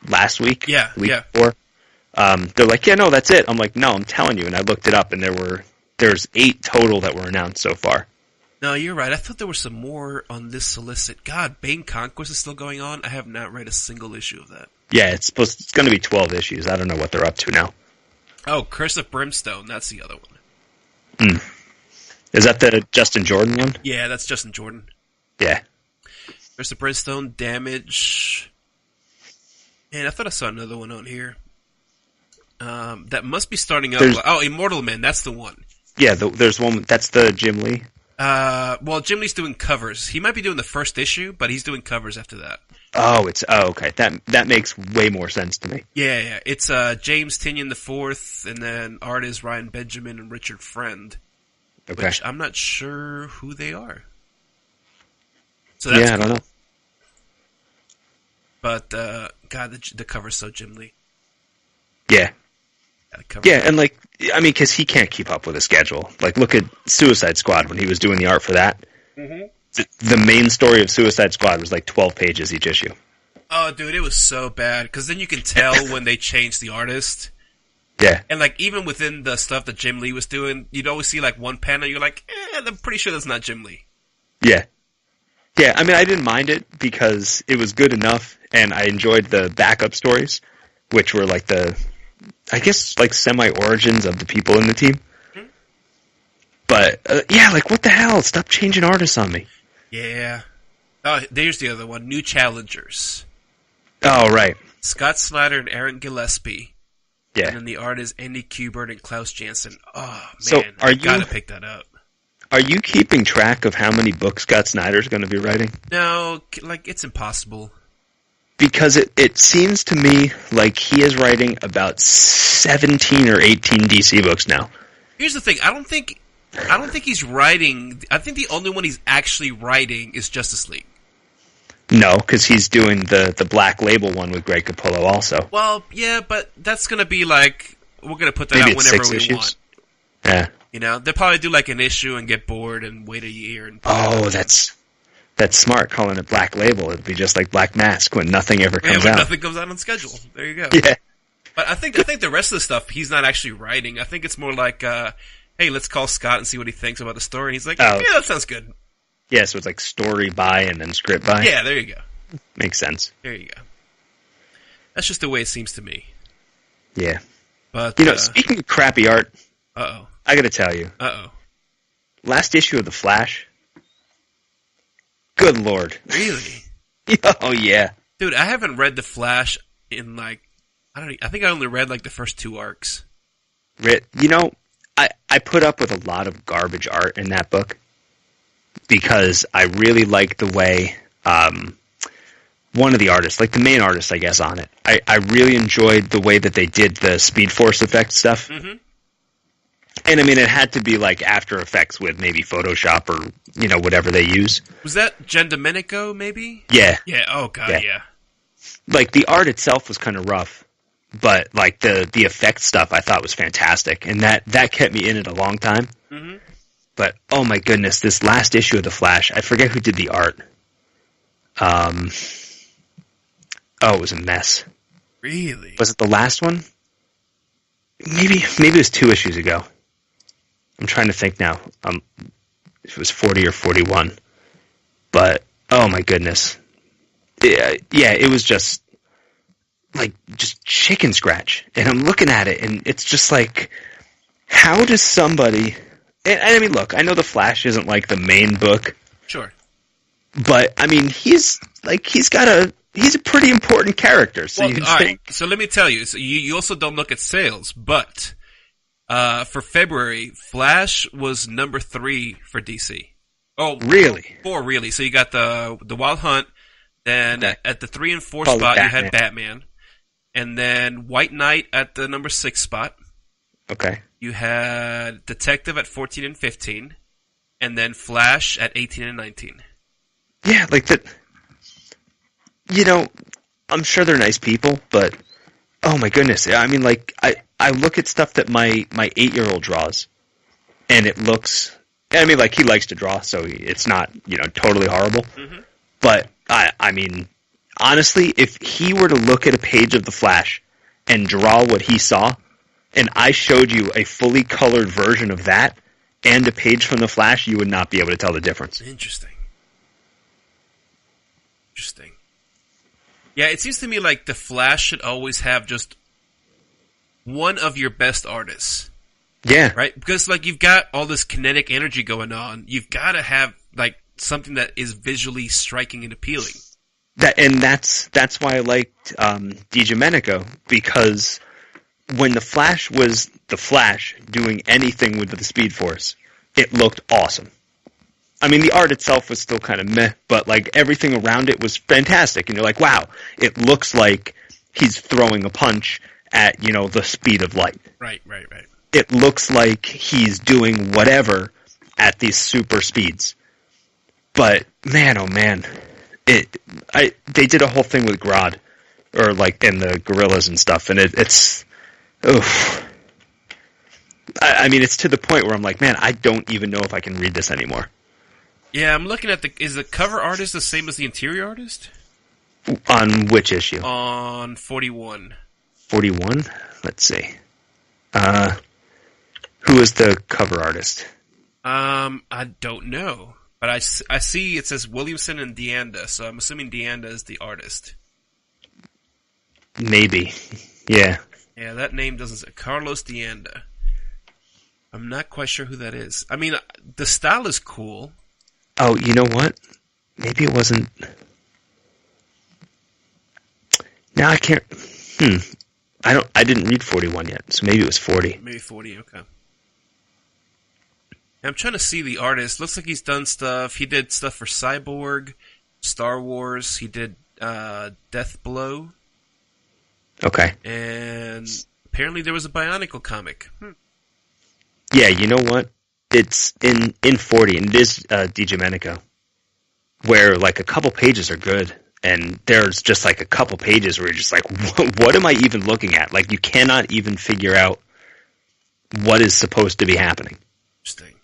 last week, before, they're like, yeah, no, that's it. I'm like, no, I'm telling you, and I looked it up, and there's 8 total that were announced so far. No, you're right. I thought there were some more on this solicit. God, Bane Conquest is still going on. I have not read a single issue of that. Yeah, it's going to be 12 issues. I don't know what they're up to now. Oh, Curse of Brimstone. That's the other one. Is that the Justin Jordan one? Yeah, that's Justin Jordan. Yeah. Curse of Brimstone, Damage. And I thought I saw another one on here. That must be starting up. Oh, Immortal Men. That's the one. Yeah, there's one. That's the Jim Lee. Well, Jim Lee's doing covers. He might be doing the first issue, but he's doing covers after that. Okay. That makes way more sense to me. Yeah. It's James Tynion IV, and then art is Ryan Benjamin and Richard Friend. Okay. Which I'm not sure who they are. So that's I don't know. But God, the cover's so Jim Lee. Yeah. Cover. Yeah, and because he can't keep up with the schedule. Like, look at Suicide Squad when he was doing the art for that. Mm-hmm. The main story of Suicide Squad was like 12 pages each issue. Oh, dude, it was so bad. Because then you can tell when they changed the artist. Yeah. And, like, even within the stuff that Jim Lee was doing, you'd always see, like, one panel, you're like, I'm pretty sure that's not Jim Lee. Yeah. Yeah, I mean, I didn't mind it because it was good enough, and I enjoyed the backup stories, which were, like, semi-origins of the people in the team. Mm-hmm. But, what the hell? Stop changing artists on me. Yeah. Oh, there's the other one. New Challengers. Oh, right. Scott Snyder and Aaron Gillespie. Yeah. And then the art is Andy Kubert and Klaus Janson. Oh, man. So I gotta pick that up. Are you keeping track of how many books Scott Snyder's going to be writing? No, it's impossible. Because it seems to me like he is writing about 17 or 18 DC books now. Here's the thing. I don't think he's writing. I think the only one he's actually writing is Justice League. No, because he's doing the Black Label one with Greg Capullo also. Well, yeah, but that's going to be like, we're going to put that Maybe out whenever we issues. want. Yeah. You know, they'll probably do like an issue and get bored and wait a year. And that's smart, calling it Black Label. It'd be just like Black Mask when nothing ever comes out. Nothing comes out on schedule. There you go. Yeah. But I think the rest of the stuff he's not actually writing. I think it's more like, hey, let's call Scott and see what he thinks about the story. And he's like, yeah, that sounds good. Yeah, so it's like story by and then script by. Yeah, there you go. Makes sense. There you go. That's just the way it seems to me. Yeah. But speaking of crappy art, I got to tell you. Last issue of The Flash. Good Lord. Really? Oh yeah. Dude, I haven't read The Flash in I think I only read like the first 2 arcs. I put up with a lot of garbage art in that book because I really like the way one of the artists, like the main artist, I guess, on it. I really enjoyed the way that they did the Speed Force effect stuff. Mm-hmm. And I mean, it had to be like After Effects with maybe Photoshop or, whatever they use. Was that Jen Domenico, maybe? Yeah. Yeah, oh god, yeah. Like, the art itself was kind of rough, but like the effect stuff I thought was fantastic. And that kept me in it a long time. Mm-hmm. But, oh my goodness, this last issue of The Flash, I forget who did the art. It was a mess. Really? Was it the last one? Maybe it was 2 issues ago. I'm trying to think now. If it was 40 or 41. But, oh my goodness. Yeah, it was just chicken scratch. And I'm looking at it, and it's just like, how does somebody... And I mean, look, I know The Flash isn't like the main book. Sure. But, I mean, he's a pretty important character. So you think... Right. So let me tell you. So you also don't look at sales, but for February, Flash was number 3 for DC. Oh, really? 4, really. So you got the Wild Hunt. Then at the 3 and 4 spot, you had Batman, and then White Knight at the number 6 spot. Okay. You had Detective at 14 and 15, and then Flash at 18 and 19. Yeah, like that. I'm sure they're nice people, but oh my goodness. I mean, like, I look at stuff that my 8-year-old draws, and it looks, I mean, like, he likes to draw, so it's not, totally horrible. Mm-hmm. But, I mean, honestly, if he were to look at a page of The Flash and draw what he saw, and I showed you a fully colored version of that and a page from The Flash, you would not be able to tell the difference. Interesting. Yeah, it seems to me like The Flash should always have just one of your best artists. Yeah. Right? Because, like, you've got all this kinetic energy going on. You've got to have, like, something that is visually striking and appealing. That's why I liked DiGiomenico, because when The Flash was The Flash doing anything with the Speed Force, it looked awesome. I mean, the art itself was still kind of meh, but like everything around it was fantastic. And you're like, wow, it looks like he's throwing a punch at, you know, the speed of light. Right. It looks like he's doing whatever at these super speeds. But man, oh man, they did a whole thing with Grodd, or like in the gorillas and stuff, and it's oof. I mean, it's to the point where I'm like, man, I don't even know if I can read this anymore. Yeah, I'm looking at is the cover artist the same as the interior artist? On which issue? On 41. 41? Let's see. Who is the cover artist? I don't know. But I see it says Williamson and Deanda, so I'm assuming Deanda is the artist. Maybe. Yeah. Yeah, that name doesn't say. Carlos Deanda. I'm not quite sure who that is. I mean, the style is cool. Oh, you know what? Maybe it wasn't... No, I can't... I didn't read 41 yet, so maybe it was 40. Maybe 40, okay. I'm trying to see the artist. Looks like he's done stuff. He did stuff for Cyborg, Star Wars. He did Death Blow. Okay. And apparently there was a Bionicle comic. Yeah, you know what? It's in 40, and it is DiGiomenico, where like a couple pages are good, and there's just like a couple pages where you're just like, what am I even looking at? Like, you cannot even figure out what is supposed to be happening. Interesting.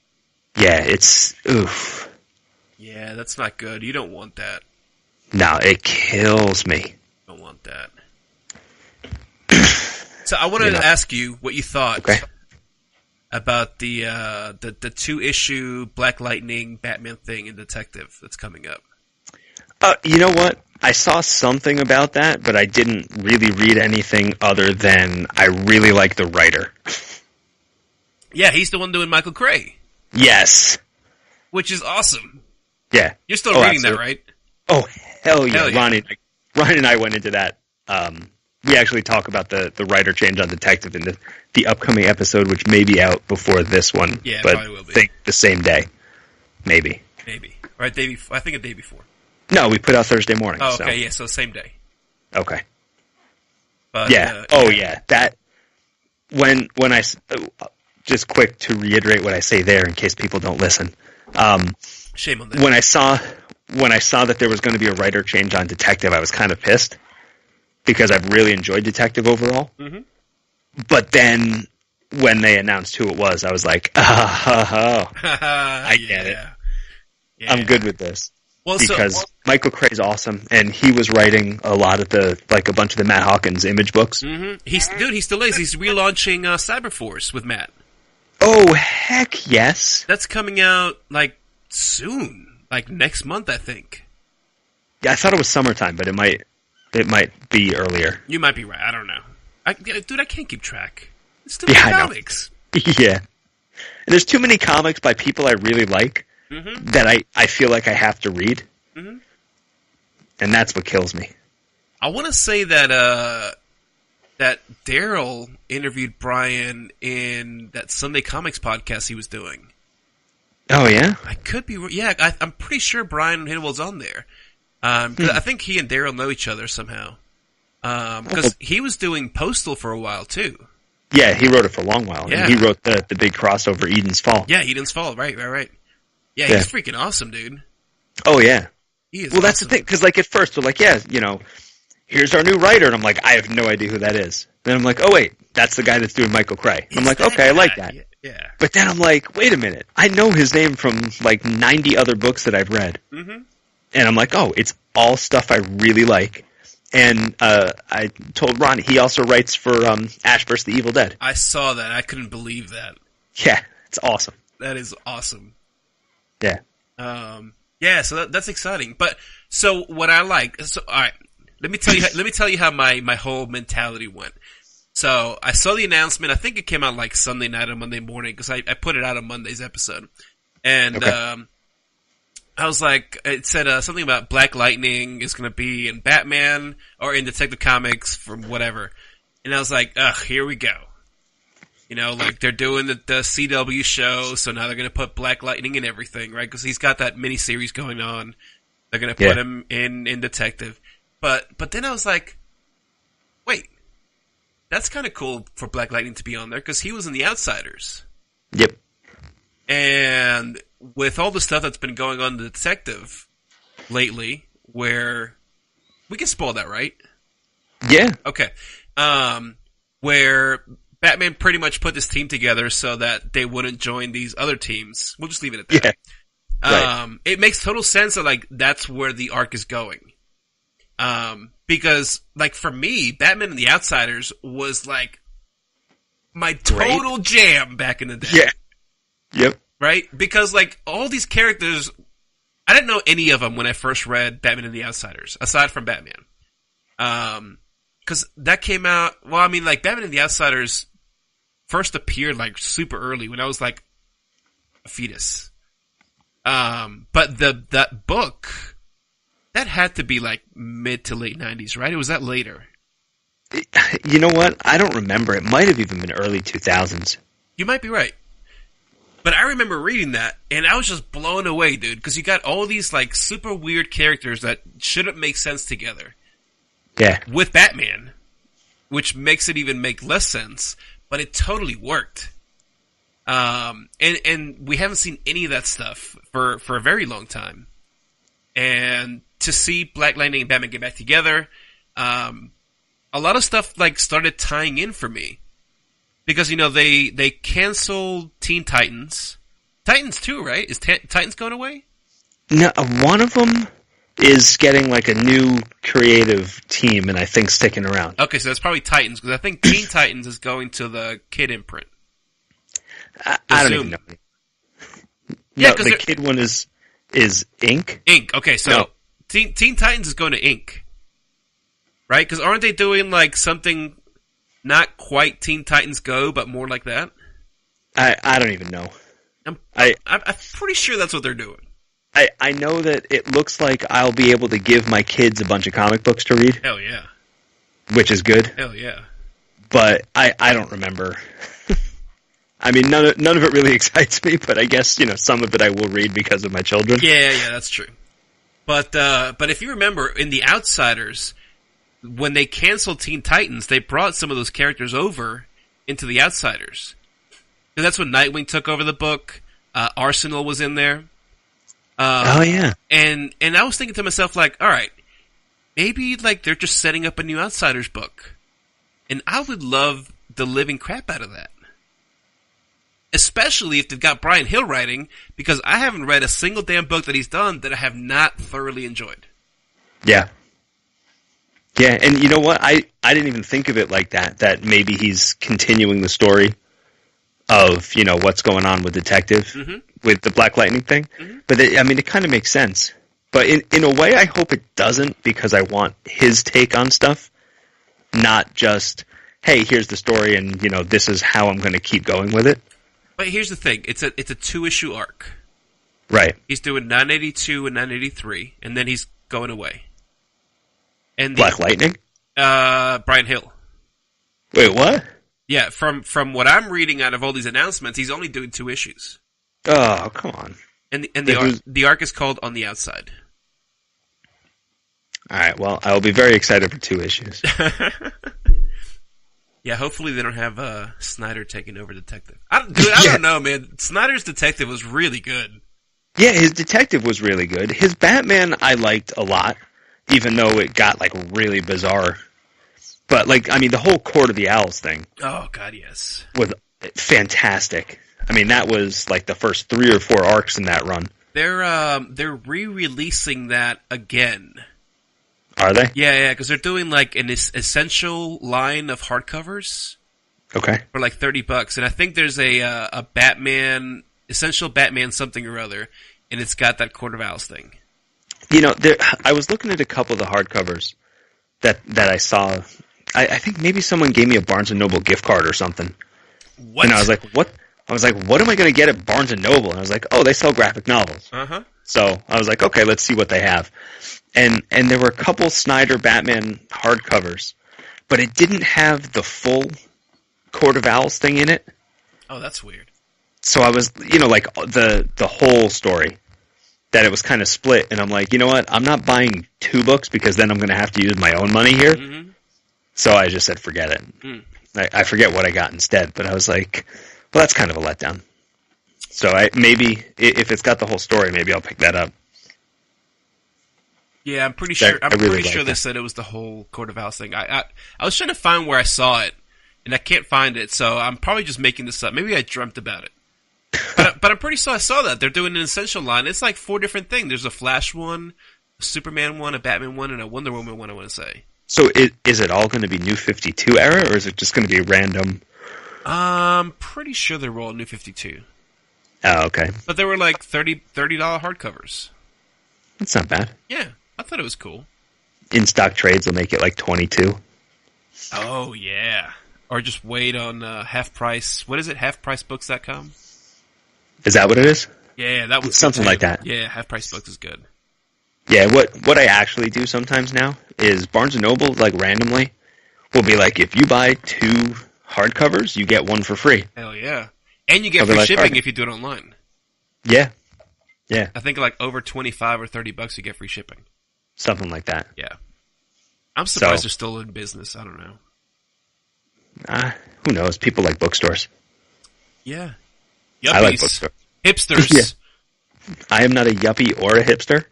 Yeah, it's oof. Yeah, that's not good. You don't want that. No, it kills me. Don't want that. So I wanted to ask you what you thought about the 2-issue Black Lightning Batman thing in Detective that's coming up. You know what? I saw something about that, but I didn't really read anything other than I really like the writer. Yeah, he's the one doing Michael Cray. Yes. Which is awesome. Yeah. You're still reading absolutely. that, right? Oh, hell yeah. Hell yeah. Ronnie and I went into that. We actually talk about the writer change on Detective in the upcoming episode, which may be out before this one. Yeah, but probably will be. I think the same day. Maybe. Right, I think a day before. No, we put out Thursday morning. Oh, okay, yeah, so same day. Okay. But, yeah. Yeah. That when I just quick to reiterate what I say there in case people don't listen. Shame on them. When I saw that there was going to be a writer change on Detective, I was kind of pissed because I've really enjoyed Detective overall. Mm-hmm. But then when they announced who it was, I was like, I get it. Yeah. I'm good with this. Well, because Michael Cray's awesome, and he was writing a lot of a bunch of the Matt Hawkins Image books. Mm-hmm. He still is. He's relaunching Cyberforce with Matt. Oh, heck yes. That's coming out, like, soon. Like, next month, I think. Yeah, I thought it was summertime, but it might be earlier. You might be right. I don't know. Dude, I can't keep track. It's too many comics. Yeah. And there's too many comics by people I really like that I feel like I have to read. Mm-hmm. And that's what kills me. I want to say that that Daryl interviewed Bryan in that Sunday Comics podcast he was doing. Oh, yeah? I could be... Yeah, I'm pretty sure Bryan Hill on there. I think he and Daryl know each other somehow. Because he was doing Postal for a while, too. Yeah, he wrote it for a long while. Yeah. And he wrote the big crossover, Eden's Fall. Yeah, Eden's Fall, right. Yeah, he's freaking awesome, dude. Oh, yeah. He is awesome. That's the thing, because like at first we're like, yeah, here's our new writer, and I'm like, I have no idea who that is. Then I'm like, oh wait, that's the guy that's doing Michael Cray. I'm like, okay, I like that. Yeah. But then I'm like, wait a minute, I know his name from like 90 other books that I've read. Mm-hmm. And I'm like, oh, it's all stuff I really like. And I told Ron, he also writes for Ash vs. the Evil Dead. I saw that. I couldn't believe that. Yeah, it's awesome. That is awesome. Yeah. Yeah, so that's exciting. But so what I like, all right, let me tell you how my whole mentality went. So I saw the announcement. I think it came out like Sunday night or Monday morning because I put it out on Monday's episode, and I was like, it said something about Black Lightning is going to be in Batman or in Detective Comics from whatever, and I was like, ugh, here we go. Like they're doing the CW show, so now they're going to put Black Lightning in everything, right? Because he's got that miniseries going on. They're going to put him in Detective. But then I was like, wait, that's kind of cool for Black Lightning to be on there because he was in The Outsiders. Yep. And with all the stuff that's been going on in the Detective lately, where we can spoil that, right? Yeah. Okay. Where Batman pretty much put this team together so that they wouldn't join these other teams. We'll just leave it at that. Yeah. Right. It makes total sense that that's where the arc is going. Because for me, Batman and the Outsiders was my total jam back in the day. Yeah. Yep. Right? Because all these characters, I didn't know any of them when I first read Batman and the Outsiders, aside from Batman. Because that came out, Batman and the Outsiders first appeared super early when I was a fetus. But that book, that had to be mid to late 90s, right? Or was that later? You know what? I don't remember. It might have even been early 2000s. You might be right. But I remember reading that, and I was just blown away, dude, because you got all these super weird characters that shouldn't make sense together. Yeah. With Batman, which makes it even make less sense, but it totally worked. And we haven't seen any of that stuff for a very long time. And to see Black Lightning and Batman get back together, a lot of stuff started tying in for me. Because, they canceled Teen Titans. Titans 2, right? Is Titans going away? No, one of them is getting a new creative team, and I think sticking around. Okay, so that's probably Titans, because I think Teen Titans is going to the Kid imprint. I don't even know. Yeah, no, the Kid one is Ink. Ink. Okay, so no. Teen Titans is going to Ink, right? Because aren't they doing something not quite Teen Titans Go, but more like that? I don't even know. I'm pretty sure that's what they're doing. I know that it looks like I'll be able to give my kids a bunch of comic books to read. Hell yeah. Which is good. Hell yeah. But I don't remember. None of it really excites me, but I guess, some of it I will read because of my children. Yeah, that's true. But if you remember, in The Outsiders, when they canceled Teen Titans, they brought some of those characters over into The Outsiders. And that's when Nightwing took over the book. Arsenal was in there. Oh yeah. And I was thinking to myself, all right, maybe they're just setting up a new Outsiders book. And I would love the living crap out of that. Especially if they've got Bryan Hill writing, because I haven't read a single damn book that he's done that I have not thoroughly enjoyed. Yeah. Yeah, and you know what? I didn't even think of it like that maybe he's continuing the story of, what's going on with Detective, with the Black Lightning thing. Mm-hmm. But it kind of makes sense. But in a way, I hope it doesn't, because I want his take on stuff, not just, hey, here's the story and, this is how I'm going to keep going with it. But here's the thing. It's a 2-issue arc. Right. He's doing 982 and 983, and then he's going away. And Black Lightning? Bryan Hill. Wait, what? Yeah, from what I'm reading out of all these announcements, he's only doing 2 issues. Oh, come on. And the arc is called On the Outside. All right, well, I will be very excited for 2 issues. Yeah, hopefully they don't have Snyder taking over Detective. I don't know, man. Snyder's Detective was really good. Yeah, his Detective was really good. His Batman I liked a lot, even though it got really bizarre. But the whole Court of the Owls thing. Oh God, yes. Was fantastic. That was the first 3 or 4 arcs in that run. They're re-releasing that again. Are they? Yeah, because they're doing an essential line of hardcovers. Okay. For $30, and I think there's a Batman essential Batman something or other, and it's got that Court of Owls thing. I was looking at a couple of the hardcovers that I saw. I think maybe someone gave me a Barnes & Noble gift card or something. What? And I was like, what? I was like, what am I going to get at Barnes & Noble? And I was like, oh, they sell graphic novels. Uh-huh. So I was like, okay, let's see what they have. And there were a couple Snyder Batman hardcovers, but it didn't have the full Court of Owls thing in it. Oh, that's weird. So I was, like the whole story, that it was kind of split, and I'm like, you know what? I'm not buying 2 books because then I'm going to have to use my own money here. Mm-hmm. So I just said, forget it. Mm. I forget what I got instead, but I was like, well, that's kind of a letdown. So maybe if it's got the whole story, maybe I'll pick that up. Yeah, I'm pretty sure. I'm really pretty sure they said it was the whole Court of Owls thing. I was trying to find where I saw it, and I can't find it. So I'm probably just making this up. Maybe I dreamt about it. But I'm pretty sure I saw that they're doing an Essential line. It's like 4 different things. There's a Flash one, a Superman one, a Batman one, and a Wonder Woman one. I want to say. So is it all going to be New 52 era, or is it just going to be random? I'm pretty sure they're all New 52. Oh, okay. But they were like $30 hardcovers. That's not bad. Yeah, I thought it was cool. In stock trades will make it like 22. Oh yeah, or just wait on half price. What is it? Halfpricebooks.com. Is that what it is? Yeah, that was something like that. Yeah, Half Price Books is good. Yeah, what I actually do sometimes now is Barnes & Noble, like randomly, will be like, if you buy 2 hardcovers, you get 1 for free. Hell yeah. And you get free shipping if you do it online. Yeah. Yeah. I think like over $25 or $30 you get free shipping. Something like that. Yeah. I'm surprised they're still in business. I don't know. Who knows? People like bookstores. Yeah. Yuppies. I like bookstores. Hipsters. Yeah. I am not a yuppie or a hipster,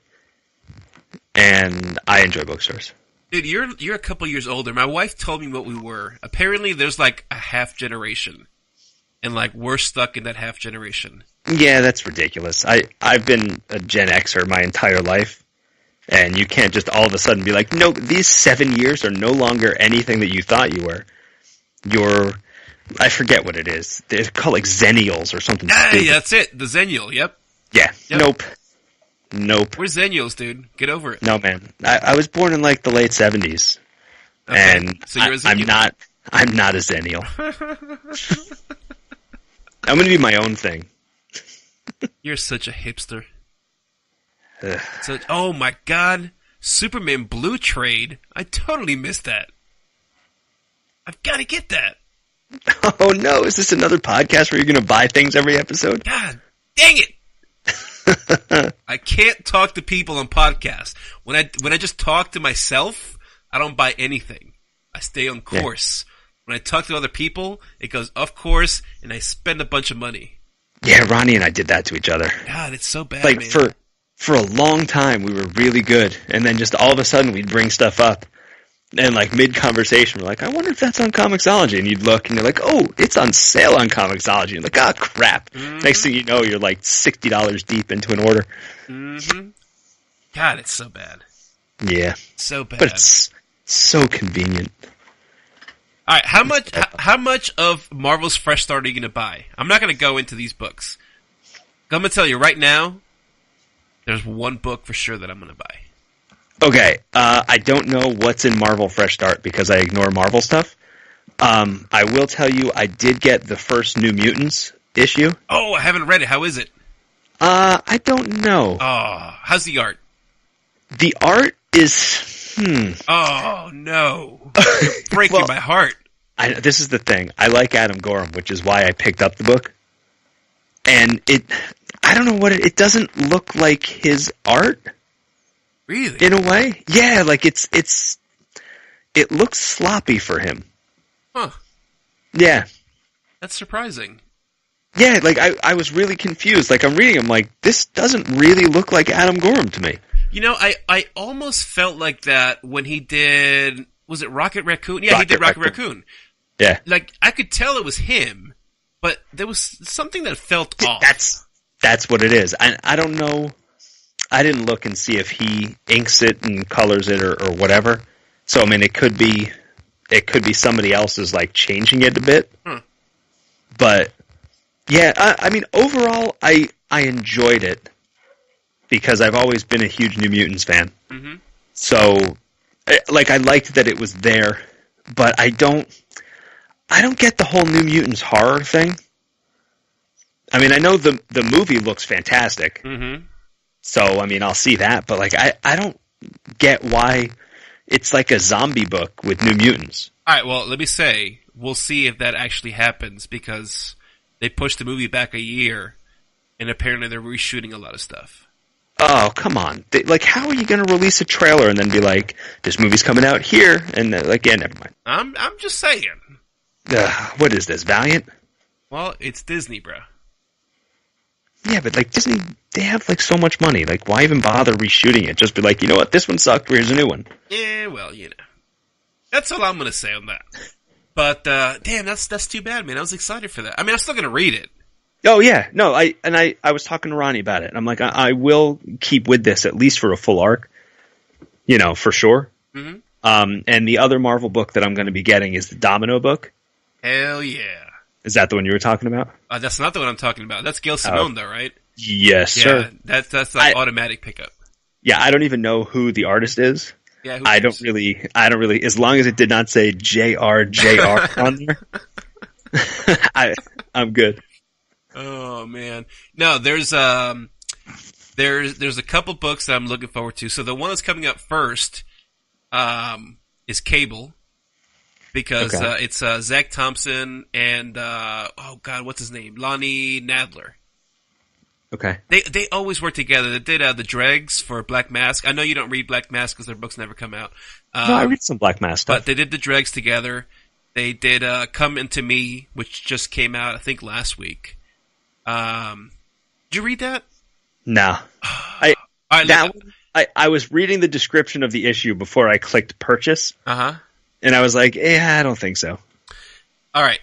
and I enjoy bookstores. Dude, you're a couple years older. My wife told me what we were. Apparently, there's like a half generation, and like we're stuck in that half generation. Yeah, that's ridiculous. I've been a Gen Xer my entire life, and you can't just all of a sudden be like, no, these 7 years are no longer anything that you thought you were. I forget what it is. They're called like Zennials or something stupid. Yeah, that's it. The Zennial, yep. Yeah, yep. Nope. We're Zennials, dude. Get over it. No, man. I was born in like the late 70s. Okay. And so you're a Zennial. I'm not a Zennial. I'm going to be my own thing. You're such a hipster. Oh my god. Superman Blue trade. I totally missed that. I've got to get that. Oh no, is this another podcast where you're going to buy things every episode? God dang it! I can't talk to people on podcasts. When I just talk to myself, I don't buy anything. I stay on course. Yeah. When I talk to other people, it goes off course, and I spend a bunch of money. Yeah, Ronnie and I did that to each other. God, it's so bad, like, man. For a long time, we were really good, and then just all of a sudden, we'd bring stuff up. And like mid-conversation, we're like, I wonder if that's on Comixology. And you'd look, and you're like, oh, it's on sale on Comixology. And you're like, oh, crap. Mm-hmm. Next thing you know, you're like $60 deep into an order. Mm-hmm. God, it's so bad. Yeah. So bad. But it's so convenient. All right, how much of Marvel's Fresh Start are you going to buy? I'm not going to go into these books. I'm going to tell you right now, there's one book for sure that I'm going to buy. Okay, I don't know what's in Marvel Fresh Start because I ignore Marvel stuff. I will tell you, I did get the first New Mutants issue. Oh, I haven't read it. How is it? I don't know. Oh, how's the art? The art is, Oh, no. You're breaking my heart. This is the thing. I like Adam Gorham, which is why I picked up the book. And I don't know what it doesn't look like his art. Really? In a way? Yeah, like it looks sloppy for him. Huh. Yeah. That's surprising. Yeah, like I was really confused. Like I'm reading, I'm like, this doesn't really look like Adam Gorham to me. You know, I almost felt like that when he did, was it Rocket Raccoon? Yeah, he did Rocket Raccoon. Yeah. Like, I could tell it was him, but there was something that felt off. That's what it is. I don't know. I didn't look and see if he inks it and colors it or whatever. So I mean, it could be somebody else's like changing it a bit. But yeah, I mean, overall, I enjoyed it because I've always been a huge New Mutants fan. Mm-hmm. So, like, I liked that it was there, but I don't get the whole New Mutants horror thing. I mean, I know the movie looks fantastic. Mm-hmm. So, I mean, I'll see that, but, like, I don't get why it's like a zombie book with New Mutants. All right, well, let me say, we'll see if that actually happens, because they pushed the movie back a year, and apparently they're reshooting a lot of stuff. Oh, come on. How are you going to release a trailer and then be like, this movie's coming out here? And yeah, never mind. I'm just saying. What is this, Valiant? Well, it's Disney, bro. Yeah, but Disney, they have so much money. Why even bother reshooting it? Just be like, you know what, this one sucked, here's a new one. Yeah, well, That's all I'm going to say on that. But, damn, that's too bad, man. I was excited for that. I mean, I'm still going to read it. Oh, yeah. No, I was talking to Ronnie about it. I'm like, I will keep with this at least for a full arc. For sure. Mm-hmm. And the other Marvel book that I'm going to be getting is the Domino book. Hell yeah. Is that the one you were talking about? That's not the one I'm talking about. That's Gail Simone, though, right? Yes, sir. That's automatic pickup. Yeah, I don't even know who the artist is. Yeah, I don't really, as long as it did not say JRJR on there, I'm good. Oh man. No, there's a couple books that I'm looking forward to. So the one that's coming up first, is Cable. Because, it's, Zach Thompson and, what's his name? Lonnie Nadler. Okay. They always work together. They did, the Dregs for Black Mask. I know you don't read Black Mask because their books never come out. No, I read some Black Mask stuff. But they did the Dregs together. They did, Come Into Me, which just came out, I think, last week. Did you read that? No. I was reading the description of the issue before I clicked purchase. Uh-huh. And I was like, I don't think so. All right.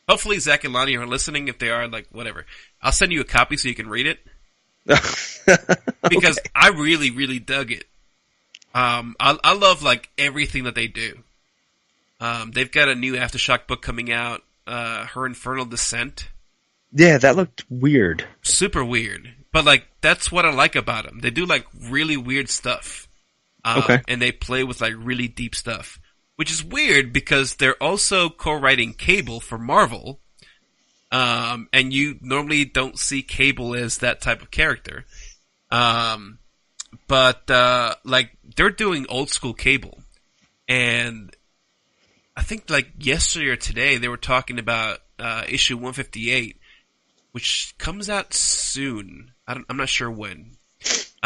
Hopefully Zach and Lonnie are listening. If they are, whatever. I'll send you a copy so you can read it. Because I really, really dug it. I love, everything that they do. They've got a new Aftershock book coming out, Her Infernal Descent. Yeah, that looked weird. Super weird. But, that's what I like about them. They do, really weird stuff. And they play with really deep stuff, which is weird because they're also co-writing Cable for Marvel. And you normally don't see Cable as that type of character. But they're doing old school Cable. And I think yesterday or today they were talking about, issue 158, which comes out soon. I'm not sure when.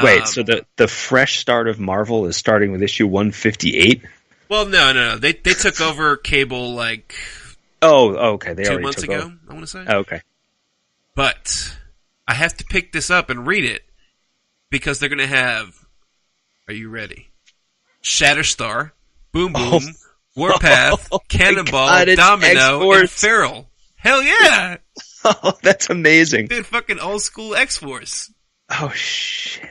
Wait, so the fresh start of Marvel is starting with issue 158? Well, no. They took over Cable okay. They 2 already months took ago, over. I want to say. Oh, okay. But I have to pick this up and read it because they're going to have, are you ready? Shatterstar, Boom Boom, Warpath, Cannonball, God, Domino, X-Force. and Feral. Hell yeah! Oh, that's amazing. Dude, fucking old school X-Force. Oh, shit.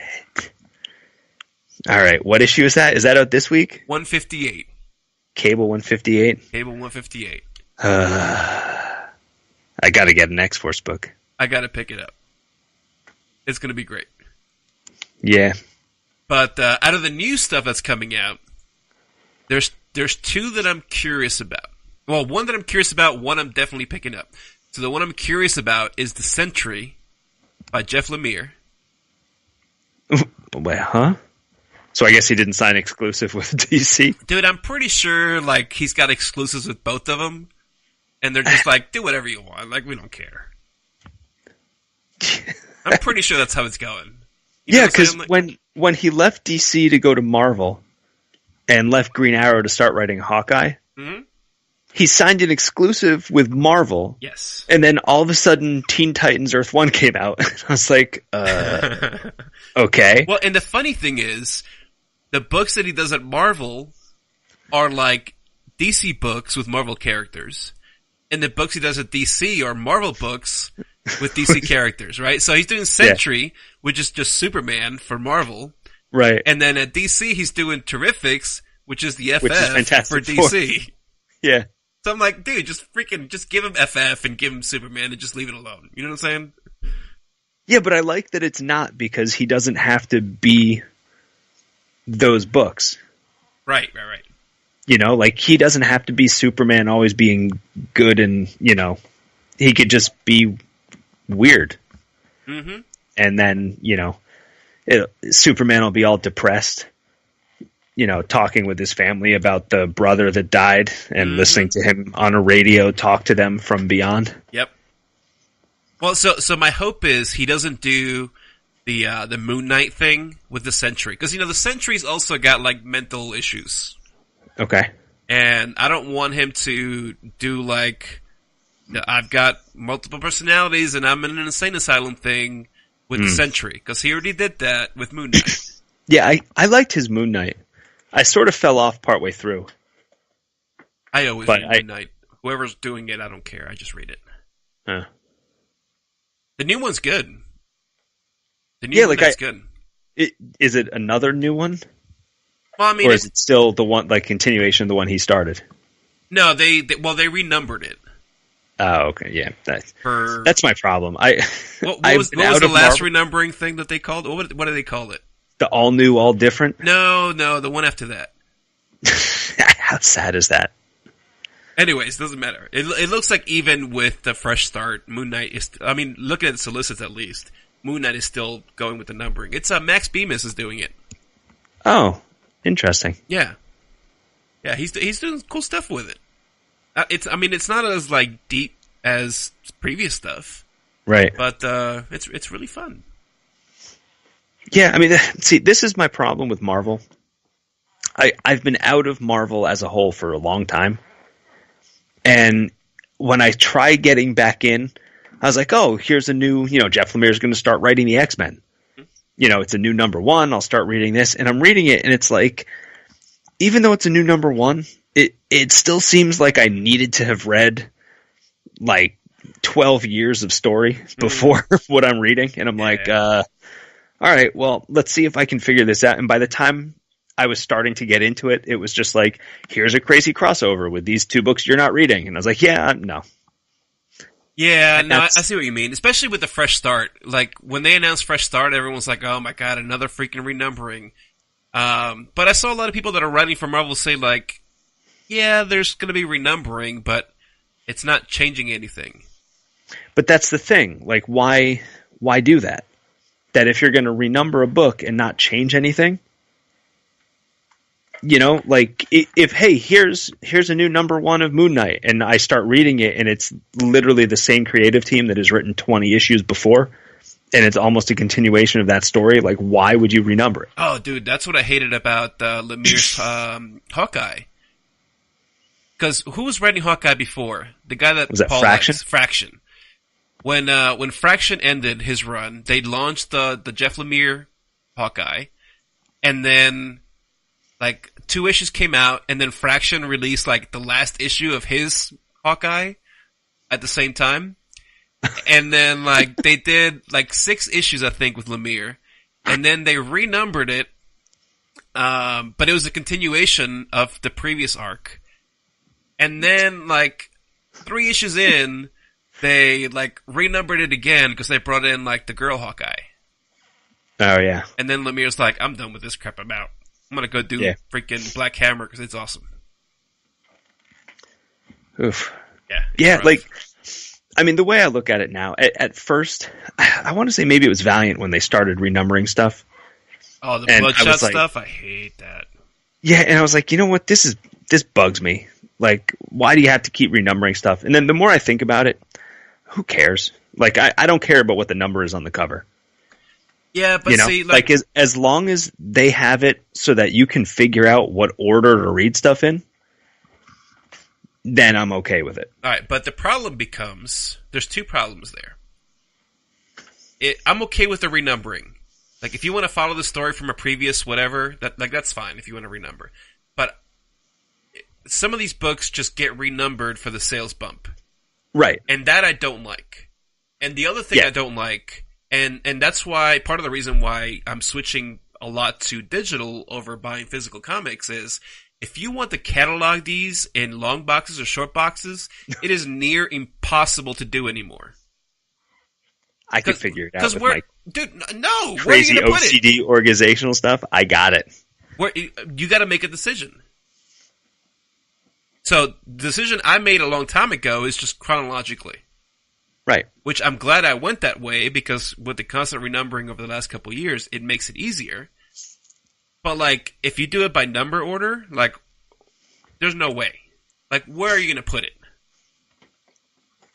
All right, what issue is that? Is that out this week? 158. Cable 158? Cable 158. I gotta get an X-Force book. I gotta pick it up. It's gonna be great. Yeah. But out of the new stuff that's coming out, there's two that I'm curious about. Well, one that I'm curious about, one I'm definitely picking up. So the one I'm curious about is The Sentry by Jeff Lemire. Wait, huh? So I guess he didn't sign exclusive with DC? Dude, I'm pretty sure, he's got exclusives with both of them. And they're just do whatever you want. We don't care. I'm pretty sure that's how it's going. Yeah, because when he left DC to go to Marvel and left Green Arrow to start writing Hawkeye, mm-hmm. he signed an exclusive with Marvel. Yes. And then all of a sudden, Teen Titans Earth 1 came out. I was like, okay. Well, and the funny thing is, the books that he does at Marvel are DC books with Marvel characters. And the books he does at DC are Marvel books with DC characters, right? So he's doing Sentry, which is just Superman for Marvel. Right. And then at DC, he's doing Terrifics, which is the FF for DC. Four. Yeah. So I'm like, dude, just give him FF and give him Superman and just leave it alone. You know what I'm saying? Yeah, but I like that it's not because he doesn't have to be those books. Right. You know, he doesn't have to be Superman always being good and, he could just be weird. Mm-hmm. And then, Superman will be all depressed, talking with his family about the brother that died and mm-hmm. listening to him on a radio talk to them from beyond. Yep. Well, so my hope is he doesn't do the Moon Knight thing with the Sentry, because the Sentry's also got like mental issues, Okay. and I don't want him to do like I've got multiple personalities and I'm in an insane asylum thing with the Sentry, because he already did that with Moon Knight. Yeah, I liked his Moon Knight. I sort of fell off partway through. I always read Moon Knight. Whoever's doing it, I don't care. I just read it. The new one's good. The new one's good. Is it another new one? Well, I mean, or is it still the one, like, continuation of the one he started? No, they renumbered it. Oh, okay, yeah, that's my problem. What was the last renumbering thing that they called? What do they call it? The all new, all different? No, the one after that. How sad is that? Anyways, doesn't matter. It looks like even with the fresh start, Moon Knight is. I mean, looking at the solicits at least, Moon Knight is still going with the numbering. It's Max Bemis is doing it. Oh, interesting. Yeah, he's doing cool stuff with it. It's not as like deep as previous stuff, right? But it's really fun. Yeah, I mean, see, this is my problem with Marvel. I've been out of Marvel as a whole for a long time. And when I try getting back in, I was like, oh, here's a new, Jeff Lemire's going to start writing the X-Men. It's a new number one. I'll start reading this. And I'm reading it, and it's like, even though it's a new number one, it still seems like I needed to have read, like, 12 years of story before what I'm reading. And I'm like, all right, well, let's see if I can figure this out. And by the time I was starting to get into it, it was just like, here's a crazy crossover with these two books you're not reading. And I was like, no. Yeah, no, I see what you mean. Especially with the fresh start. Like, when they announced fresh start, everyone's like, oh my god, another freaking renumbering. But I saw a lot of people that are writing for Marvel say like, yeah, there's going to be renumbering, but it's not changing anything. But that's the thing. Like, why do that? That if you're going to renumber a book and not change anything, like if hey, here's a new number one of Moon Knight, and I start reading it, and it's literally the same creative team that has written 20 issues before, and it's almost a continuation of that story. Like, why would you renumber it? Oh, dude, that's what I hated about Lemire's Hawkeye. Because who was writing Hawkeye before? The guy that was that Paul Fraction? Likes, Fraction. When Fraction ended his run, they launched the Jeff Lemire Hawkeye, and then like 2 issues came out, and then Fraction released like the last issue of his Hawkeye at the same time. And then like they did like 6 issues, I think, with Lemire, and then they renumbered it. But it was a continuation of the previous arc. And then like 3 issues in, they like renumbered it again because they brought in like the girl Hawkeye. Oh yeah. And then Lemire's like, I'm done with this crap. I'm out. I'm gonna go do freaking Black Hammer because it's awesome. Oof. Yeah. Like, I mean, the way I look at it now, at first, I want to say maybe it was Valiant when they started renumbering stuff. Oh, the Bloodshot stuff? I hate that. Yeah, and I was like, you know what? This bugs me. Like, why do you have to keep renumbering stuff? And then the more I think about it, who cares? Like, I don't care about what the number is on the cover. Yeah, but see, like as long as they have it so that you can figure out what order to read stuff in, then I'm okay with it. All right, but the problem becomes there's 2 problems there. I'm okay with the renumbering. Like, if you want to follow the story from a previous whatever, that's fine if you want to renumber. But some of these books just get renumbered for the sales bump, right? And that I don't like. And the other thing I don't like. And that's why, part of the reason why I'm switching a lot to digital over buying physical comics is, if you want to catalog these in long boxes or short boxes, it is near impossible to do anymore. I can figure it out with my no, crazy where are you gonna put OCD organizational stuff. I got it. You got to make a decision. So the decision I made a long time ago is just chronologically. Right. Which I'm glad I went that way, because with the constant renumbering over the last couple of years, it makes it easier. But like, if you do it by number order, like, there's no way. Like, where are you going to put it?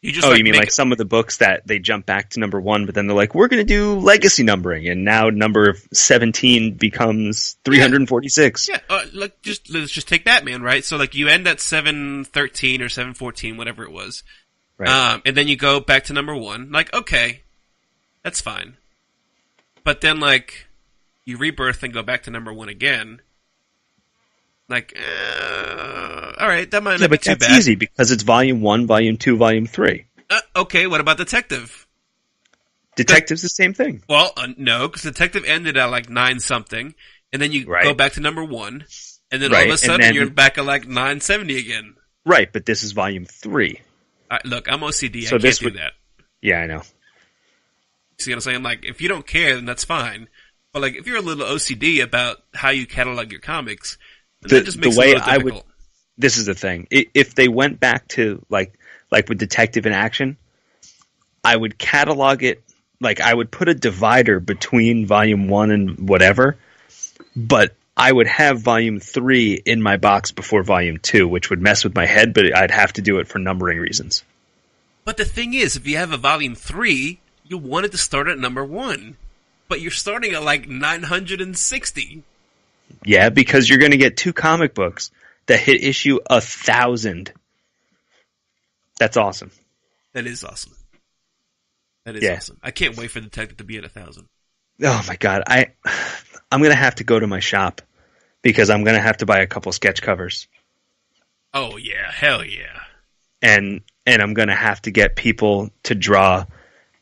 You just Oh, like you mean make like some of the books that they jump back to number 1, but then they're like, we're going to do legacy numbering, and now number 17 becomes 346. yeah, like let's just take Batman, right? So like you end at 713 or 714, whatever it was, Right. and then you go back to number 1. Like, okay, that's fine, but then like you rebirth and go back to number 1 again. Like, all right, that might Yeah, not be but too that's bad. easy because it's volume 1, volume 2, volume 3. Okay, what about Detective? Detective's the same thing. Well, no, because Detective ended at like 9 something, and then you Right. go back to number 1, and then all Right, of a and sudden then- you're back at like 970 again. Right, but this is volume 3. Look, I'm OCD. So I this can't do would- that. Yeah, I know. See what I'm saying? Like, if you don't care, then that's fine. But like, if you're a little OCD about how you catalog your comics, then that just makes way it a little I would- difficult. This is the thing. If they went back to like with Detective in Action, I would catalog it, like I would put a divider between volume 1 and whatever, but I would have volume 3 in my box before volume 2, which would mess with my head, but I'd have to do it for numbering reasons. But the thing is, if you have a volume 3, you wanted to start at number 1. But you're starting at like 960. Yeah, because you're going to get 2 comic books that hit issue 1,000. That's awesome. That is awesome. That is Yeah. awesome. I can't wait for Detective to be at 1,000. Oh my god, I'm going to have to go to my shop because I'm going to have to buy a couple sketch covers. Oh yeah, hell yeah. And I'm going to have to get people to draw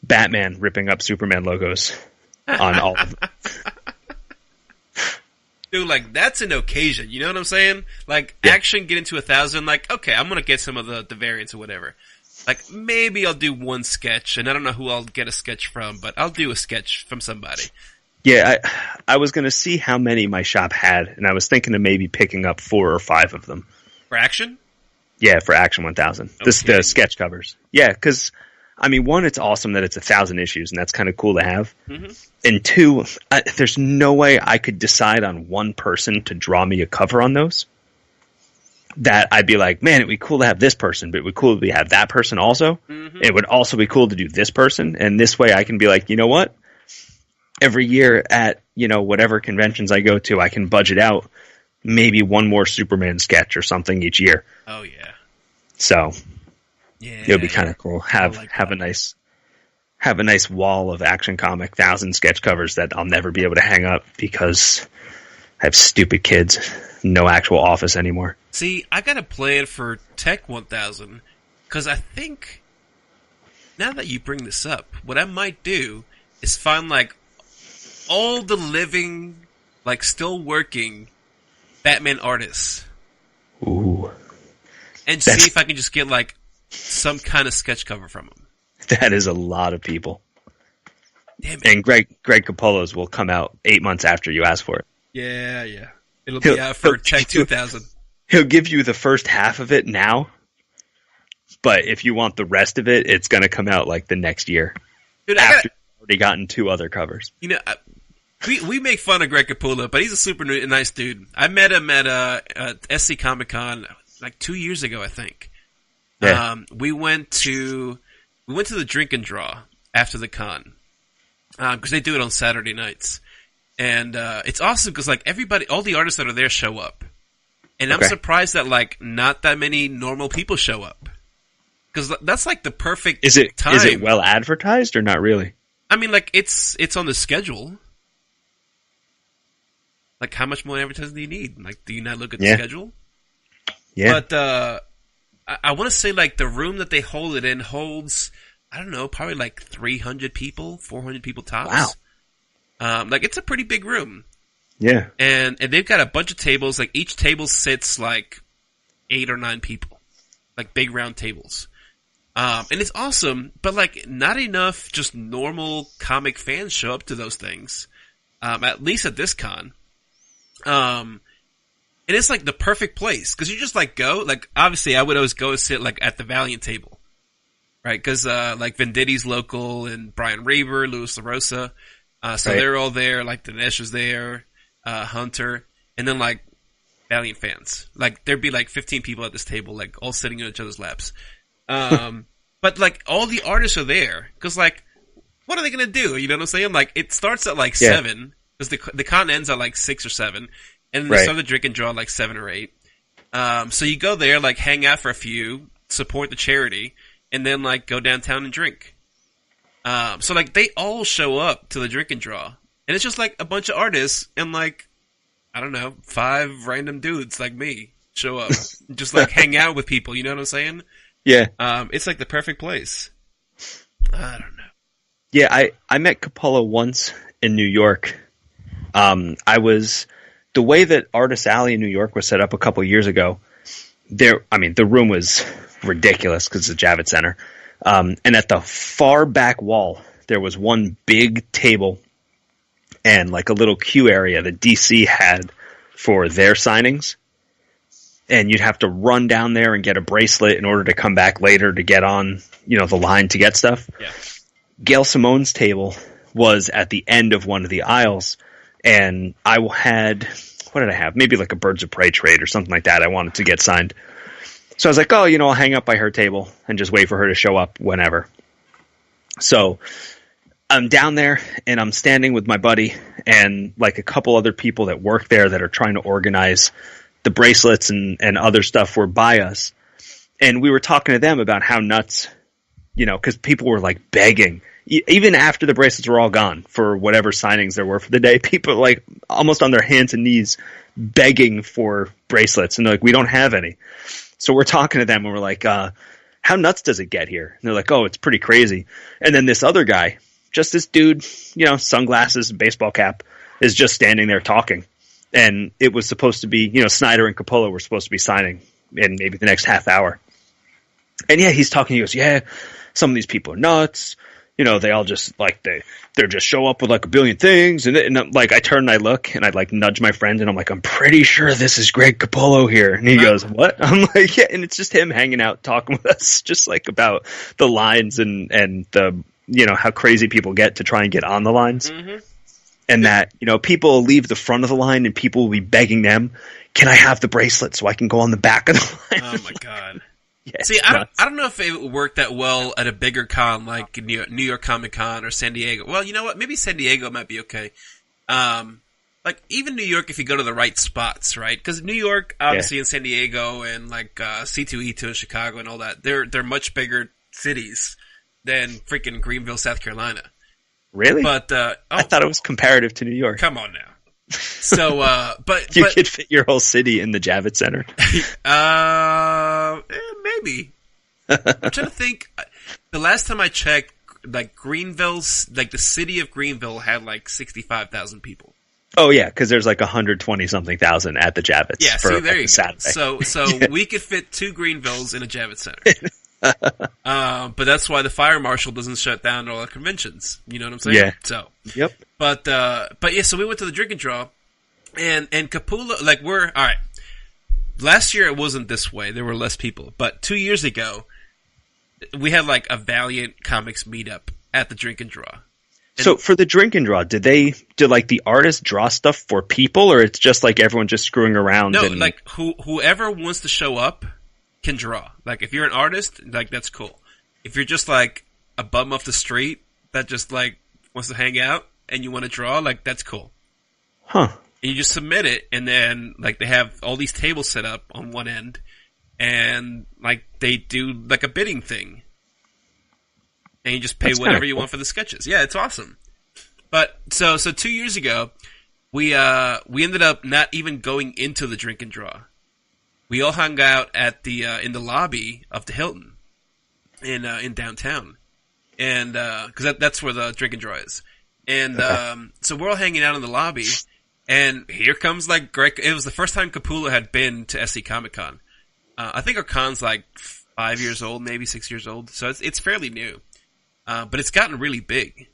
Batman ripping up Superman logos on all of them. Dude, like, that's an occasion, you know what I'm saying? Like, Yeah. Action get into 1,000, like, okay, I'm gonna get some of the variants or whatever. Like, maybe I'll do one sketch, and I don't know who I'll get a sketch from, but I'll do a sketch from somebody. Yeah, I was going to see how many my shop had, and I was thinking of maybe picking up 4 or 5 of them. For Action? Yeah, for Action 1000. Okay. The sketch covers. Yeah, because, I mean, 1, it's awesome that it's 1,000 issues, and that's kind of cool to have. Mhm. And 2, there's no way I could decide on one person to draw me a cover on those. That I'd be like, man, it'd be cool to have this person, but it would be cool to have that person also. Mhm. It would also be cool to do this person, and this way I can be like, you know what? Every year at, whatever conventions I go to, I can budget out maybe one more Superman sketch or something each year. Oh, yeah. So Yeah. it would be kind of cool. Have like have that. a nice wall of Action Comic 1,000 sketch covers that I'll never be able to hang up because I have stupid kids, no actual office anymore. See, I got a plan for Tech 1000, because I think, now that you bring this up, what I might do is find, like, all the living, like, still working Batman artists, Ooh, and That's- see if I can just get, like, some kind of sketch cover from them. that is a lot of people. Damn it. And Greg Capullo's will come out 8 months after you ask for it. Yeah, yeah. It'll He'll- be out for he'll- Tech 2000. He'll give you the first half of it now, but if you want the rest of it, it's going to come out like the next year Dude, after you've already gotten 2 other covers. we make fun of Greg Capullo, but he's a super nice dude. I met him at SC Comic Con like 2 years ago, I think. Yeah. We went to the drink and draw after the con because they do it on Saturday nights, and it's awesome because like all the artists that are there show up, and I'm Okay. surprised that like not that many normal people show up because that's like the perfect Is it time. well advertised or not really? I mean, like it's on the schedule. Like, how much more advertising do you need? Like, do you not look at the Yeah. schedule? Yeah. But I want to say like the room that they hold it in holds, I don't know, probably like 300 people, 400 people tops. Wow. Like it's a pretty big room, Yeah. and they've got a bunch of tables. Like each table sits like 8 or 9 people, like big round tables. And it's awesome, but like not enough just normal comic fans show up to those things. At least at this con. And it's like the perfect place because you just like go, like obviously I would always go and sit like at the Valiant table, right? Because like Venditti's local and Brian Reaver, Louis LaRosa, so Right. they're all there. Like Dinesh is there, Hunter, and then like Valiant fans. Like there'd be like 15 people at this table, like all sitting in each other's laps. But like all the artists are there because like, what are they gonna do? You know what I'm saying? Like it starts at like 7 because the con ends at like 6 or 7, and then they start the drink and draw at like 7 or 8. So you go there, like hang out for a few, support the charity, and then like go downtown and drink. So like they all show up to the drink and draw, and it's just like a bunch of artists and like, I don't know, 5 random dudes like me show up, just like hang out with people. You know what I'm saying? Yeah. It's like the perfect place. I don't know. Yeah, I met Capullo once in New York. The way that Artist Alley in New York was set up a couple years ago, the room was ridiculous because it's a Javits Center. And at the far back wall, there was one big table and like a little queue area that DC had for their signings. And you'd have to run down there and get a bracelet in order to come back later to get on, the line to get stuff. Yeah. Gail Simone's table was at the end of one of the aisles, and I had, what did I have? Maybe like a Birds of Prey trade or something like that I wanted to get signed. So I was like, I'll hang up by her table and just wait for her to show up whenever. So I'm down there, and I'm standing with my buddy and like a couple other people that work there that are trying to organize the bracelets and other stuff were by us. And we were talking to them about how nuts, because people were like begging. Even after the bracelets were all gone for whatever signings there were for the day, people like almost on their hands and knees begging for bracelets. And they're like, we don't have any. So we're talking to them and we're like, how nuts does it get here? And they're like, oh, it's pretty crazy. And then this other guy, just this dude, sunglasses, baseball cap, is just standing there talking. And it was supposed to be, Snyder and Capullo were supposed to be signing in maybe the next half hour. And yeah, he's talking, he goes, yeah, some of these people are nuts. They all just like, they're just show up with like a billion things. And like, I turn and I look and I like nudge my friend and I'm like, I'm pretty sure this is Greg Capullo here. And he goes, what? I'm like, yeah. And it's just him hanging out, talking with us, just like about the lines and the, how crazy people get to try and get on the lines. Mm-hmm. And that, people leave the front of the line and people will be begging them, can I have the bracelet so I can go on the back of the line? Oh my God. Yeah, see, I don't know if it would work that well at a bigger con like New York Comic Con or San Diego. Well, you know what? Maybe San Diego might be okay. Like even New York, if you go to the right spots, right? Because New York, obviously, and San Diego, and like C2E2 in Chicago and all that, they're much bigger cities than freaking Greenville, South Carolina. Really? But I thought it was comparative to New York. Come on now. So, but you could fit your whole city in the Javits Center. Maybe. I'm trying to think. The last time I checked, like Greenville's, like the city of Greenville had like 65,000 people. Oh yeah, because there's like 120 something thousand at the Javits. Yeah, for see, there you go. Saturday. So yeah. We could fit 2 Greenvilles in a Javits Center. But that's why the fire marshal doesn't shut down all the conventions. You know what I'm saying? Yeah. So. Yep. But yeah, so we went to the drink and draw, and Capullo, like all right. Last year it wasn't this way. There were less people. But 2 years ago, we had like a Valiant Comics meetup at the drink and draw. And so for the drink and draw, did like the artists draw stuff for people, or it's just like everyone just screwing around? No, like whoever wants to show up can draw. Like if you're an artist, like that's cool. If you're just like a bum off the street that just like wants to hang out and you want to draw, like that's cool. Huh. And you just submit it, and then like they have all these tables set up on one end, and like they do like a bidding thing, and you just pay whatever you want for the sketches. Yeah, it's awesome. But so 2 years ago, we ended up not even going into the drink and draw. We all hung out at the in the lobby of the Hilton in downtown, and because that's where the drink and draw is. And so we're all hanging out in the lobby. And here comes like Greg. It was the first time Capullo had been to SC Comic Con. I think our con's like 5 years old, maybe 6 years old, so it's fairly new. But it's gotten really big.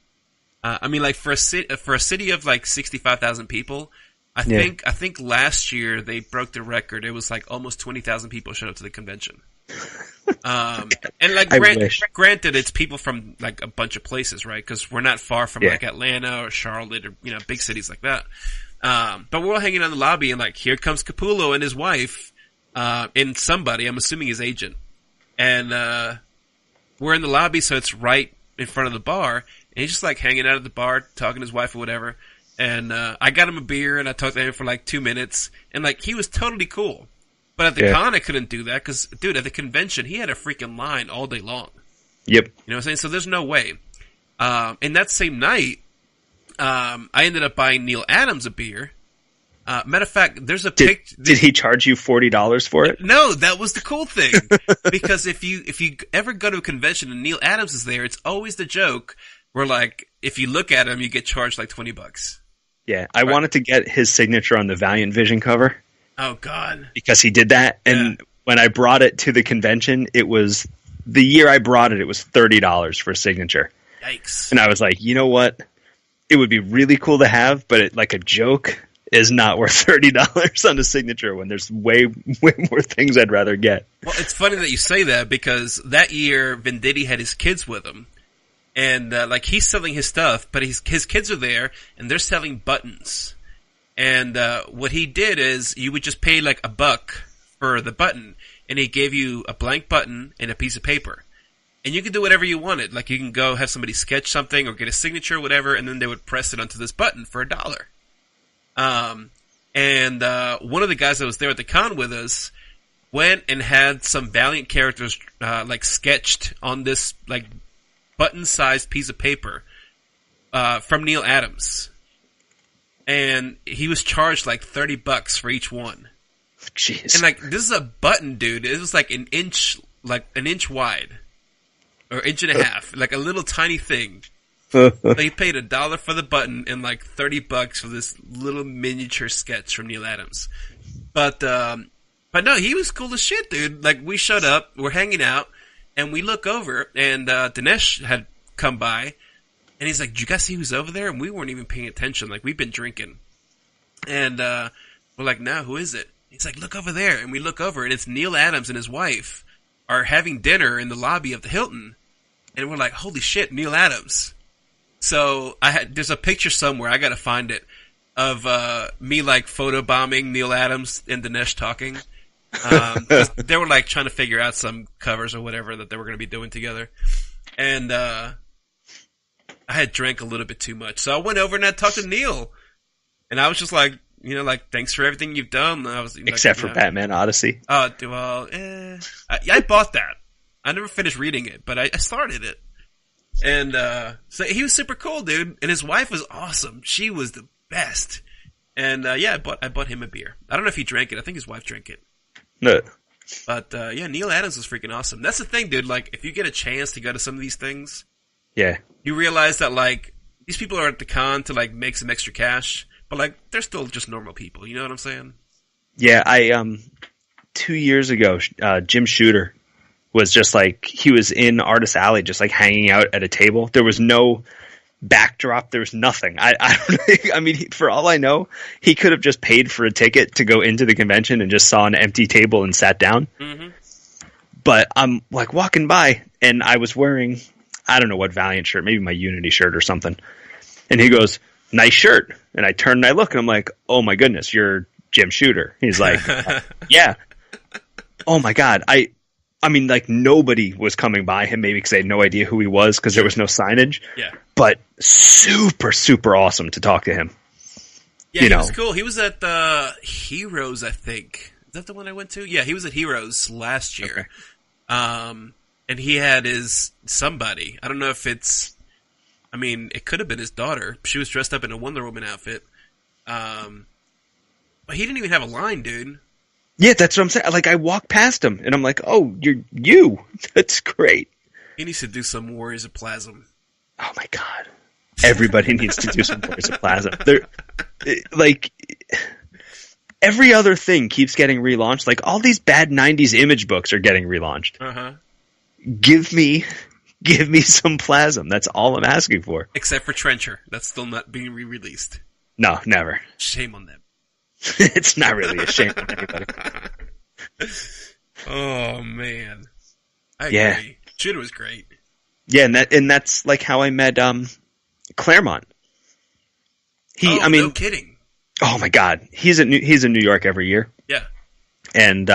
I mean, like for a city of like 65,000 people, I think last year they broke the record. It was like almost 20,000 people showed up to the convention. And like granted, it's people from like a bunch of places, right? Because we're not far from like Atlanta or Charlotte or big cities like that. But we're all hanging out in the lobby, and like here comes Capullo and his wife, and somebody, I'm assuming his agent, and we're in the lobby, so it's right in front of the bar, and he's just like hanging out at the bar, talking to his wife or whatever. And I got him a beer, and I talked to him for like 2 minutes, and like he was totally cool. But at the con, I couldn't do that because, dude, at the convention, he had a freaking line all day long. Yep. You know what I'm saying? So there's no way. And that same night, I ended up buying Neil Adams a beer. Matter of fact, there's a picture. Did he charge you $40 for it? No, that was the cool thing. Because if you ever go to a convention and Neil Adams is there, it's always the joke where like if you look at him, you get charged like $20. Yeah, I wanted to get his signature on the Valiant Vision cover. Oh God! Because he did that, and when I brought it to the convention, it was the year I brought it. It was $30 for a signature. Yikes! And I was like, you know what? It would be really cool to have, but like a joke is not worth $30 on a signature when there's way more things I'd rather get. Well, it's funny that you say that because that year Venditti had his kids with him, and like he's selling his stuff, but his kids are there and they're selling buttons. And what he did is you would just pay like $1 for the button, and he gave you a blank button and a piece of paper. And you could do whatever you wanted. Like you can go have somebody sketch something or get a signature or whatever, and then they would press it onto this button for $1. And one of the guys that was there at the con with us went and had some Valiant characters like sketched on this like button-sized piece of paper from Neil Adams. And he was charged like $30 for each one. Jeez. And like this is a button, dude. It was like an inch wide, or inch and a half, like a little tiny thing. So he paid $1 for the button and like $30 for this little miniature sketch from Neil Adams. But no, he was cool as shit, dude. Like we showed up, we're hanging out, and we look over, and Dinesh had come by. And he's like, "Did you guys see who's over there?" And we weren't even paying attention. Like, we've been drinking. And we're like, "No, who is it?" He's like, "Look over there." And we look over, and it's Neil Adams and his wife are having dinner in the lobby of the Hilton. And we're like, "Holy shit, Neil Adams." So there's a picture somewhere, I gotta find it, of me like photobombing Neil Adams and Dinesh talking. They were like trying to figure out some covers or whatever that they were going to be doing together. And I had drank a little bit too much. So I went over and I talked to Neil. And I was just like, you know, like, thanks for everything you've done. I was, Except for Batman Odyssey. I bought that. I never finished reading it, but I started it. And so he was super cool, dude. And his wife was awesome. She was the best. And I bought him a beer. I don't know if he drank it. I think his wife drank it. No. But Neil Adams was freaking awesome. That's the thing, dude. Like, if you get a chance to go to some of these things, yeah, you realize that like these people are at the con to like make some extra cash, but like they're still just normal people. You know what I'm saying? Yeah, I 2 years ago, Jim Shooter was just like, he was in Artist Alley, just like hanging out at a table. There was no backdrop. There was nothing. I mean, for all I know, he could have just paid for a ticket to go into the convention and just saw an empty table and sat down. Mm-hmm. But I'm like walking by, and I was wearing, I don't know what Valiant shirt, maybe my Unity shirt or something. And he goes, "Nice shirt." And I turn and I look, and I'm like, "Oh my goodness, you're Jim Shooter." He's like, "Yeah." Oh my God. I mean, like, nobody was coming by him, maybe because they had no idea who he was because there was no signage. Yeah. But super, super awesome to talk to him. Yeah, he was cool. He was at Heroes, I think. Is that the one I went to? Yeah, he was at Heroes last year. Okay. And he had his somebody. I don't know if it's... I mean, it could have been his daughter. She was dressed up in a Wonder Woman outfit. But he didn't even have a line, dude. Yeah, that's what I'm saying. Like, I walked past him, and I'm like, "Oh, you're you." That's great. He needs to do some Warriors of Plasm. Oh my God. Everybody needs to do some Warriors of Plasm. They're, like, every other thing keeps getting relaunched. Like, all these bad 90s image books are getting relaunched. Uh-huh. Give me some Plasm. That's all I'm asking for. Except for Trencher. That's still not being re-released. No, never. Shame on them. It's not really a shame on anybody. Oh man, I agree. Shooter was great. Yeah, and that's like how I met Claremont. No kidding. Oh my God, he's in New York every year. Yeah, and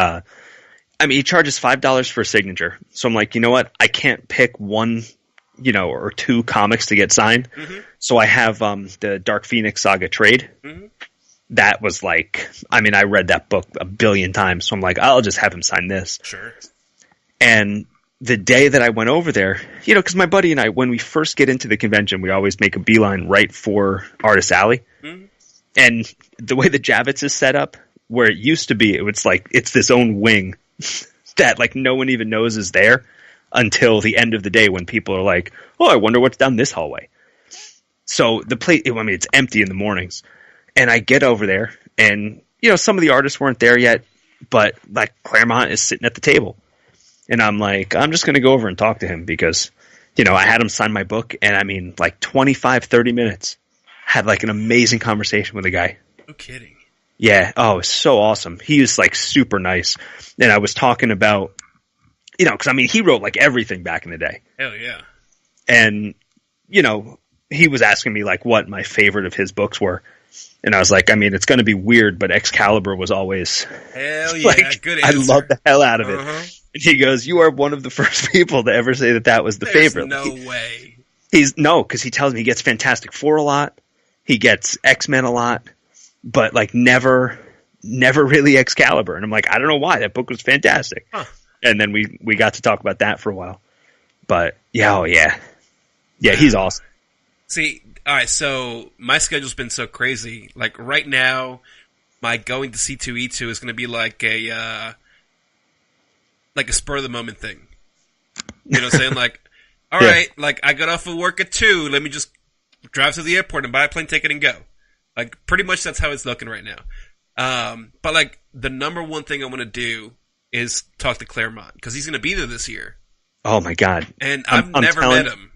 I mean, he charges $5 for a signature. So I'm like, you know what? I can't pick one, or two comics to get signed. Mm-hmm. So I have the Dark Phoenix Saga trade. Mm-hmm. That was like, I mean, I read that book a billion times. So I'm like, I'll just have him sign this. Sure. And the day that I went over there, because my buddy and I, when we first get into the convention, we always make a beeline right for Artist Alley. Mm-hmm. And the way the Javits is set up, where it used to be, it's this own wing that like no one even knows is there until the end of the day when people are like, oh, I wonder what's down this hallway. So the place, I mean, it's empty in the mornings. And I get over there and, some of the artists weren't there yet, but like Claremont is sitting at the table. And I'm like, I'm just going to go over and talk to him because, I had him sign my book. And I mean, like 25, 30 minutes, had like an amazing conversation with the guy. No kidding. Yeah. Oh, it was so awesome. He was like super nice. And I was talking about, because I mean, he wrote like everything back in the day. Hell yeah. And, he was asking me like what my favorite of his books were. And I was like, I mean, it's going to be weird, but Excalibur was always hell yeah, like, good answer. I love the hell out of it. And he goes, you are one of the first people to ever say that was the favorite. No way. Because he tells me he gets Fantastic Four a lot. He gets X-Men a lot, but like never really Excalibur. And I'm like, I don't know why. That book was fantastic. Huh. And then we got to talk about that for a while. But yeah, oh yeah. Yeah, he's awesome. See, all right, so my schedule's been so crazy. Like right now, my going to C2E2 is going to be like a spur of the moment thing. You know what I'm saying? Like, all right, like I got off of work at 2. Let me just drive to the airport and buy a plane ticket and go. Like pretty much that's how it's looking right now. But like the number one thing I want to do is talk to Claremont because he's going to be there this year. Oh my God. And I've never met him.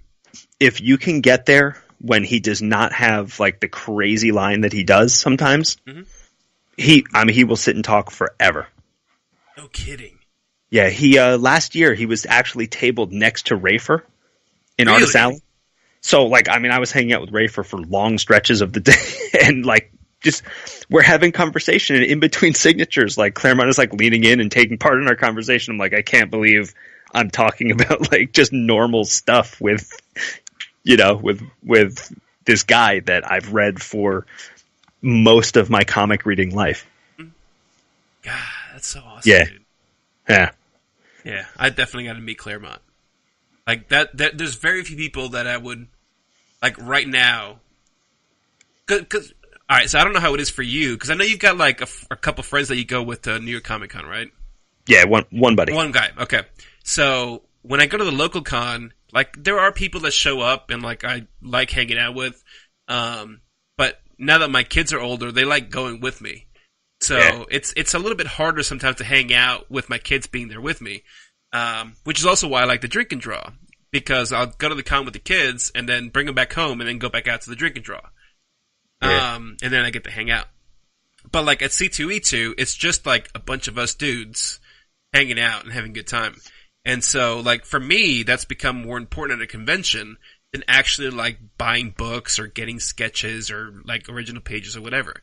If you can get there when he does not have like the crazy line that he does sometimes, mm-hmm. he will sit and talk forever. No kidding. Yeah, he last year he was actually tabled next to Rafer in really? Artist Alley. So like, I mean, I was hanging out with Rafer for long stretches of the day, and like, just we're having conversation, and in between signatures, like Claremont is like leaning in and taking part in our conversation. I'm like, I can't believe I'm talking about like just normal stuff with this guy that I've read for most of my comic reading life. God, that's so awesome. Yeah. Dude. Yeah. Yeah. I definitely got to meet Claremont. Like that, there's very few people that I would like right now. Cause all right. So I don't know how it is for you. Cause I know you've got like a couple friends that you go with to New York Comic Con, right? Yeah. One buddy. One guy. Okay. So when I go to the local con, like there are people that show up and like I like hanging out with, but now that my kids are older, they like going with me. So it's a little bit harder sometimes to hang out with my kids being there with me, which is also why I like the drink and draw because I'll go to the con with the kids and then bring them back home and then go back out to the drink and draw, and then I get to hang out. But like at C2E2, it's just like a bunch of us dudes hanging out and having a good time. And so, like, for me, that's become more important at a convention than actually, like, buying books or getting sketches or, like, original pages or whatever.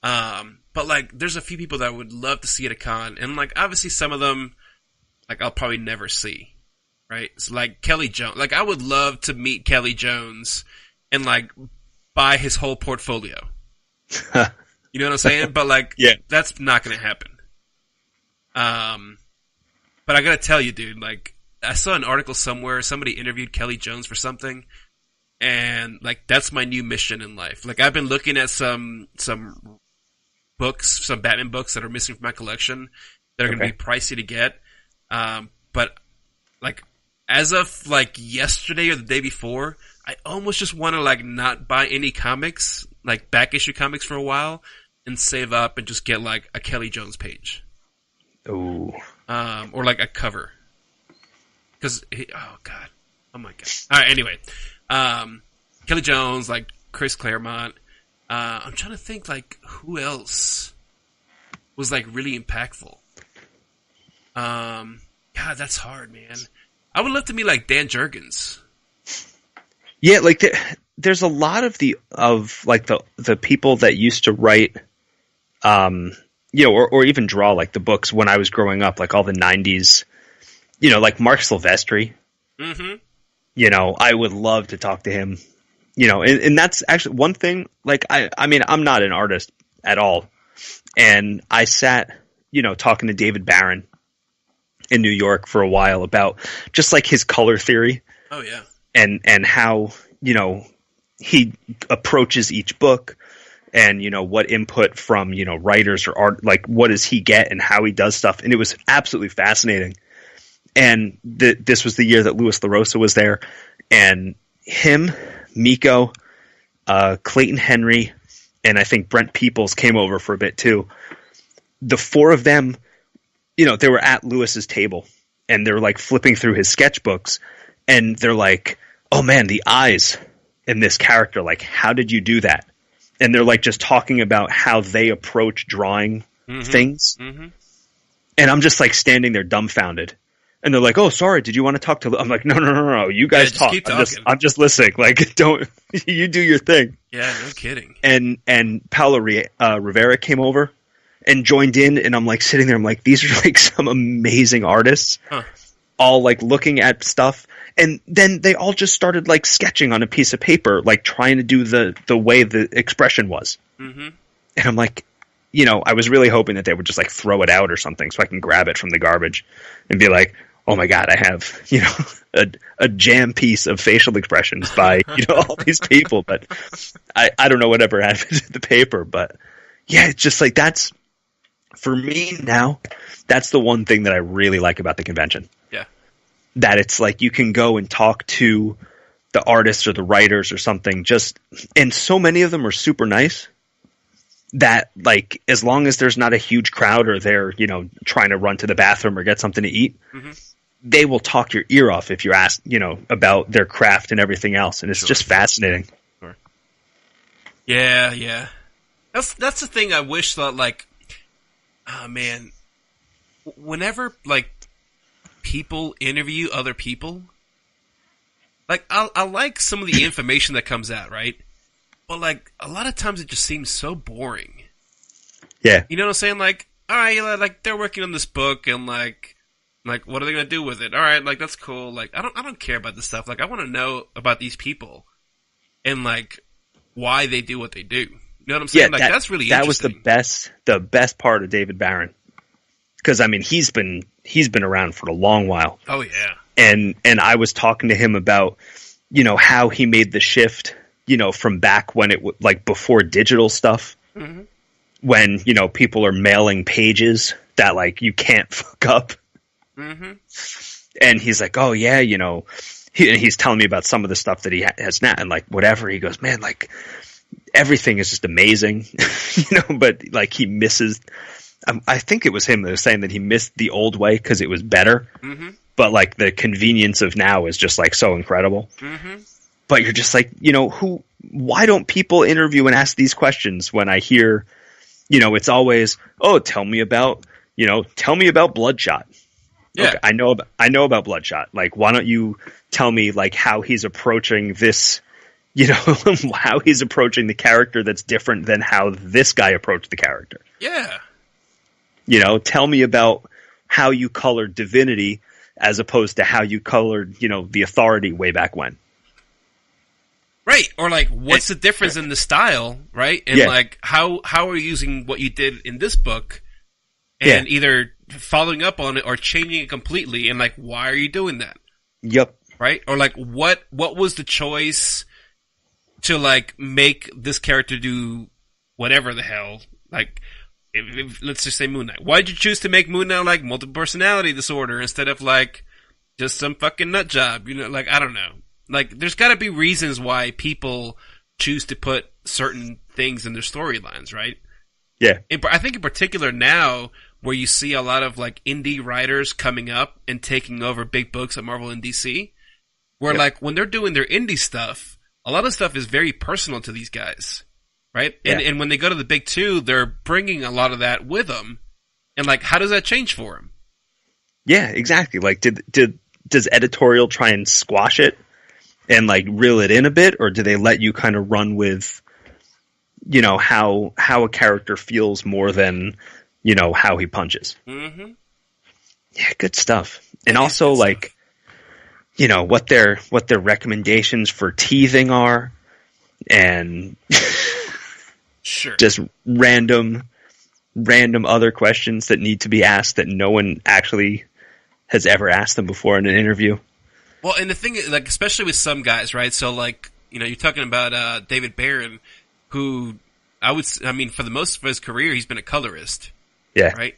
But, like, there's a few people that I would love to see at a con. And, like, obviously some of them, like, I'll probably never see. Right? So, like, Kelly Jones. Like, I would love to meet Kelly Jones and, like, buy his whole portfolio. You know what I'm saying? But, like, that's not going to happen. But I gotta tell you, dude, like, I saw an article somewhere, somebody interviewed Kelly Jones for something, and, like, that's my new mission in life. Like, I've been looking at some books, some Batman books that are missing from my collection that are gonna be pricey to get, but, like, as of, like, yesterday or the day before, I almost just wanna, like, not buy any comics, like, back issue comics for a while, and save up and just get, like, a Kelly Jones page. Ooh. Or like a cover. Oh God. Oh my God. Alright, anyway. Kelly Jones, like Chris Claremont. I'm trying to think like who else was like really impactful. God, that's hard, man. I would love to meet like Dan Jurgens. Yeah, like there's a lot of the people that used to write or even draw like the books when I was growing up, like all the 90s, like Mark Silvestri. Mm-hmm. I would love to talk to him, and that's actually one thing. Like, I mean, I'm not an artist at all. And I sat, talking to David Barron in New York for a while about just like his color theory. Oh yeah. And how, he approaches each book and, what input from, writers or art, like what does he get and how he does stuff. And it was absolutely fascinating. And this was the year that Louis LaRosa was there, and him, Miko, Clayton Henry, and I think Brent Peoples came over for a bit too. The four of them, they were at Lewis's table and they're like flipping through his sketchbooks, and they're like, oh man, the eyes in this character, like, how did you do that? And they're like just talking about how they approach drawing things. Mm-hmm. And I'm just like standing there dumbfounded. And they're like, oh, sorry, did you want to talk to... I'm like, no, you guys talk. Keep talking. I'm just listening. Like, don't... you do your thing. Yeah, no kidding. And Paulo Rivera came over and joined in, and I'm like sitting there, I'm like, these are like some amazing artists, all like looking at stuff. And then they all just started like sketching on a piece of paper, like trying to do the way the expression was. Mm-hmm. And I'm like, I was really hoping that they would just like throw it out or something so I can grab it from the garbage and be like, oh my God, I have, a jam piece of facial expressions by, all these people. But I don't know whatever happened to the paper. But yeah, it's just like, that's, for me now, that's the one thing that I really like about the convention. Yeah. That it's like you can go and talk to the artists or the writers or something, and so many of them are super nice that, like, as long as there's not a huge crowd or they're, trying to run to the bathroom or get something to eat, they will talk your ear off if you ask, about their craft and everything else. And it's just fascinating. Sure. Yeah. That's the thing I wish that, like, oh man, whenever, like, people interview other people, like, I like some of the information that comes out, right? But, like, a lot of times it just seems so boring. Yeah. You know what I'm saying? Like, all right, like, they're working on this book, and, like, what are they gonna do with it? All right, like, that's cool. Like, I don't care about this stuff. Like, I want to know about these people and, like, why they do what they do. You know what I'm saying? Yeah, like, that's really interesting. That was the best part of David Barron. Because, I mean, he's been around for a long while. Oh, yeah. And I was talking to him about, how he made the shift, from back when like before digital stuff, when, people are mailing pages that, like, you can't fuck up. Mm-hmm. And he's like, oh yeah, he's telling me about some of the stuff that he has now, and like whatever, he goes, man, like everything is just amazing, but like he misses, I think it was him that was saying that he missed the old way because it was better, but like the convenience of now is just like so incredible. But you're just like, why don't people interview and ask these questions when I hear, it's always, oh, tell me about Bloodshot. Yeah. Okay, I know about Bloodshot. Like, why don't you tell me like how he's approaching this, how he's approaching the character that's different than how this guy approached the character. Yeah. Tell me about how you colored Divinity as opposed to how you colored, the Authority way back when. Right. Or like, what's the difference in the style, right? And like, how are you using what you did in this book and either following up on it or changing it completely, and like, why are you doing that? Yep. Right? Or like, what was the choice to like make this character do whatever the hell? Like, if let's just say Moon Knight. Why'd you choose to make Moon Knight like multiple personality disorder instead of like just some fucking nut job? Like, I don't know. Like, there's got to be reasons why people choose to put certain things in their storylines, right? Yeah. I think in particular now, where you see a lot of like indie writers coming up and taking over big books at Marvel and DC, where like when they're doing their indie stuff, a lot of stuff is very personal to these guys, right? And when they go to the big two, they're bringing a lot of that with them. And like, how does that change for them? Yeah, exactly. Like, does editorial try and squash it and like reel it in a bit, or do they let you kind of run with, how a character feels more than, how he punches. Mm-hmm. Yeah, good stuff. And also, like, what their recommendations for teething are, and sure, just random other questions that need to be asked that no one actually has ever asked them before in an interview. Well, and the thing, like, especially with some guys, right? So, like, you're talking about David Barron, who for the most of his career, he's been a colorist. Yeah. Right?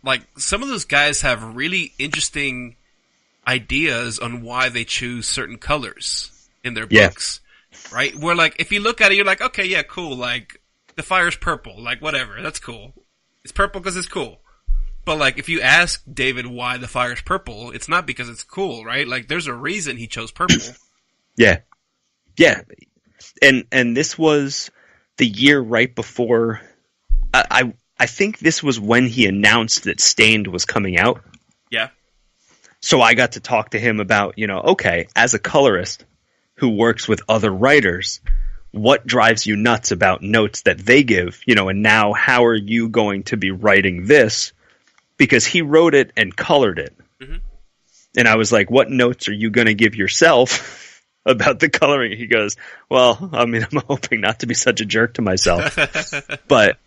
Like, some of those guys have really interesting ideas on why they choose certain colors in their books. Right? Where, like, if you look at it, you're like, okay, yeah, cool. Like, the fire's purple. Like, whatever. That's cool. It's purple because it's cool. But, like, if you ask David why the fire's purple, it's not because it's cool, right? Like, there's a reason he chose purple. Yeah. Yeah. And this was the year right before... I think this was when he announced that Stained was coming out. Yeah. So I got to talk to him about, okay, as a colorist who works with other writers, what drives you nuts about notes that they give, and now how are you going to be writing this? Because he wrote it and colored it. Mm-hmm. And I was like, what notes are you going to give yourself about the coloring? He goes, well, I'm hoping not to be such a jerk to myself. But,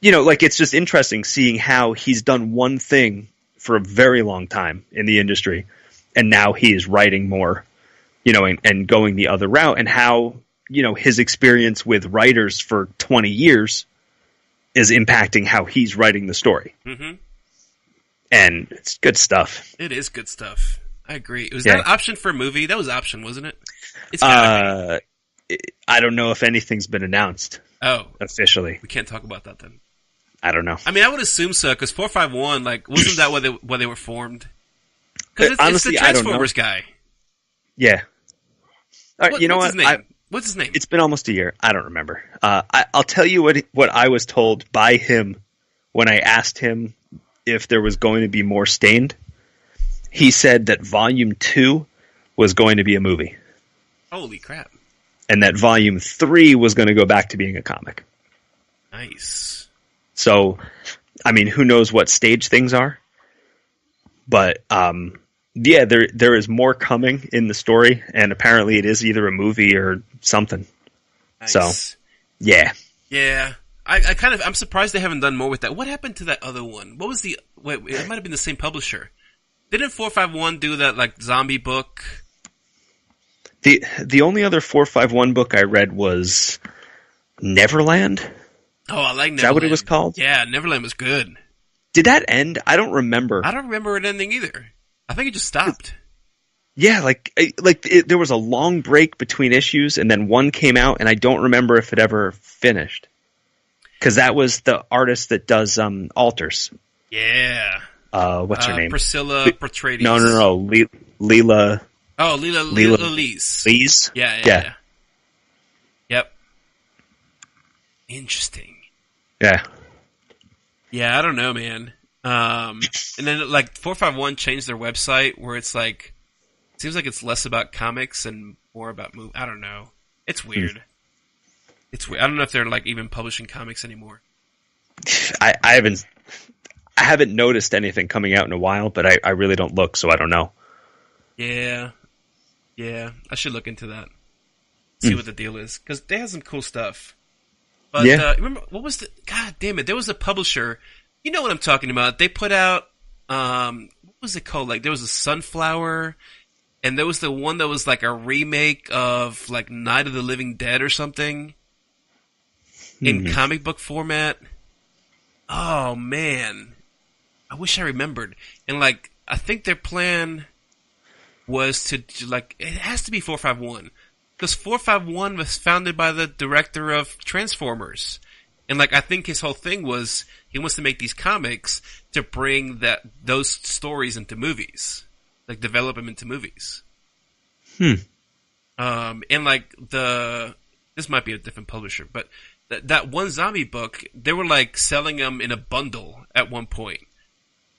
it's just interesting seeing how he's done one thing for a very long time in the industry. And now he is writing more, and going the other route, and how, his experience with writers for 20 years is impacting how he's writing the story. Mm-hmm. And it's good stuff. It is good stuff. I agree. Was that an option for a movie? That was option, wasn't it? It's gotta be. I don't know if anything's been announced. Oh. Officially. We can't talk about that then. I don't know. I mean, I would assume so, because 451, like, wasn't that why they were formed? Because honestly, it's the Transformers guy. Yeah. All right, what's his name? What's his name? It's been almost a year. I don't remember. I'll tell you what I was told by him when I asked him if there was going to be more Stained. He said that Volume 2 was going to be a movie. Holy crap. And that Volume 3 was going to go back to being a comic. Nice. So, who knows what stage things are? But, there is more coming in the story, and apparently it is either a movie or something. Nice. So, yeah. Yeah. I'm surprised they haven't done more with that. What happened to that other one? What was it might have been the same publisher. Didn't 451 do that, like, zombie book? The only other 451 book I read was Neverland. Oh, I like Neverland. Is that what it was called? Yeah, Neverland was good. Did that end? I don't remember. I don't remember it ending either. I think it just stopped. Yeah, there was a long break between issues, and then one came out, and I don't remember if it ever finished. Because that was the artist that does Alters. Yeah. What's her name? Priscilla Portrades. No. Leela. Oh, Leela Lees. Lees? Yeah. Yep. Interesting. Yeah. Yeah, I don't know, man. And then, like, 451 changed their website where it's like, it seems like it's less about comics and more about movies. I don't know. It's weird. It's weird. I don't know if they're, like, even publishing comics anymore. I haven't noticed anything coming out in a while, but I really don't look, so I don't know. Yeah. I should look into that. See what the deal is. Because they have some cool stuff. But, remember, what was God damn it, there was a publisher, you know what I'm talking about, they put out, what was it called, like, there was a Sunflower, and there was the one that was, like, a remake of, like, Night of the Living Dead or something, in comic book format. Oh, man. I wish I remembered. And, like, I think their plan was to, like, it has to be 451. Because 451 was founded by the director of Transformers. And, like, I think his whole thing was he wants to make these comics to bring those stories into movies. Like, develop them into movies. And, like, this might be a different publisher, but that one zombie book, they were, like, selling them in a bundle at one point.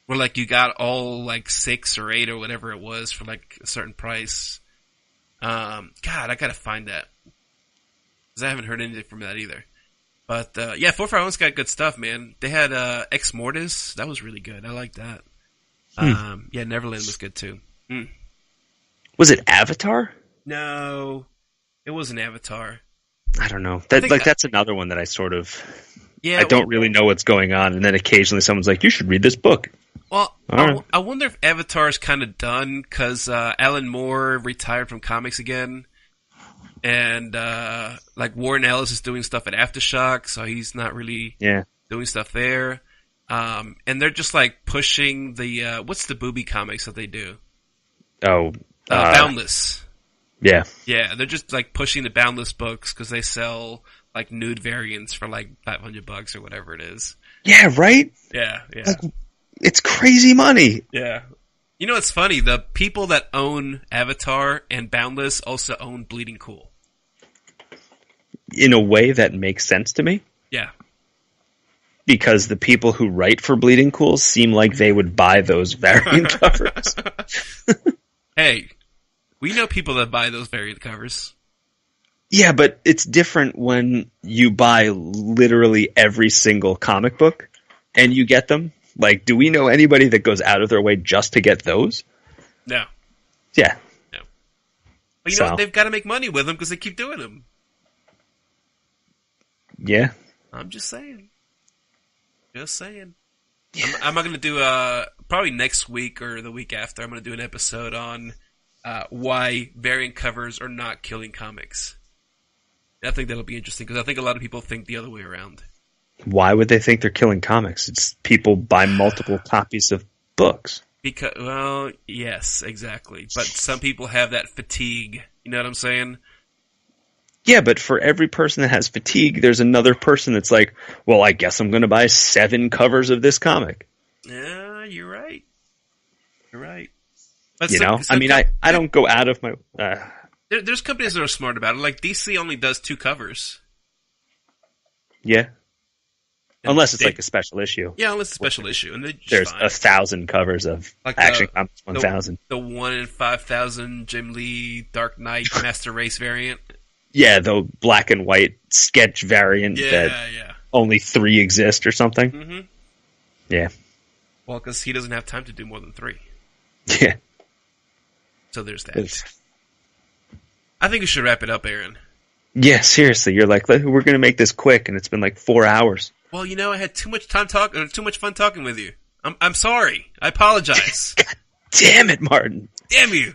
Where, like, you got all, like, 6 or 8 or whatever it was for, like, a certain price. God, I gotta find that. Because I haven't heard anything from that either. But, yeah, 451's got good stuff, man. They had, Ex Mortis. That was really good. I like that. Yeah, Neverland was good, too. Was it Avatar? No, it wasn't Avatar. I don't know. That's another one that I sort of... Yeah, I don't really know what's going on, and then occasionally someone's like, you should read this book. Well, Right. I wonder if Avatar's kind of done, because Alan Moore retired from comics again. And, like, Warren Ellis is doing stuff at Aftershock, so he's not really doing stuff there. And they're just, like, pushing the, what's the booby comics that they do? Oh. Boundless. Yeah. Yeah, they're just, like, pushing the Boundless books because they sell, like, nude variants for, like, $500 or whatever it is. Yeah, right? Yeah. Like, it's crazy money. Yeah. You know, it's funny. The people that own Avatar and Boundless also own Bleeding Cool. In a way that makes sense to me. Yeah. Because the people who write for Bleeding Cool seem like they would buy those variant covers. Hey, we know people that buy those variant covers. Yeah, but it's different when you buy literally every single comic book and you get them. Like, do we know anybody that goes out of their way just to get those? No. Yeah. No. But you know what? They've got to make money with them because they keep doing them. Yeah. I'm just saying. Just saying. I'm not going to do, probably next week or the week after, I'm going to do an episode on why variant covers are not killing comics. I think that'll be interesting because I think a lot of people think the other way around. Why would they think they're killing comics? It's people buy multiple copies of books. Because, well, yes, exactly. But some people have that fatigue. You know what I'm saying? Yeah, but for every person that has fatigue, there's another person that's like, well, I guess I'm going to buy 7 covers of this comic. Yeah, you're right. You're right. But I don't go out of my... There's companies that are smart about it. Like, DC only does 2 covers. Yeah. Unless it's like a special issue. Yeah, unless it's a special issue. And there's 1,000 covers of like Action Comics 1000. The 1 in 5,000 Jim Lee Dark Knight Master Race variant. Yeah, the black and white sketch variant only 3 exist or something. Mm-hmm. Yeah. Well, because he doesn't have time to do more than 3. Yeah. So there's that. I think we should wrap it up, Aaron. Yeah, seriously. You're like, we're going to make this quick, and it's been like 4 hours. Well, you know, I had too much fun talking with you. I'm sorry. I apologize. God damn it, Martin. Damn you.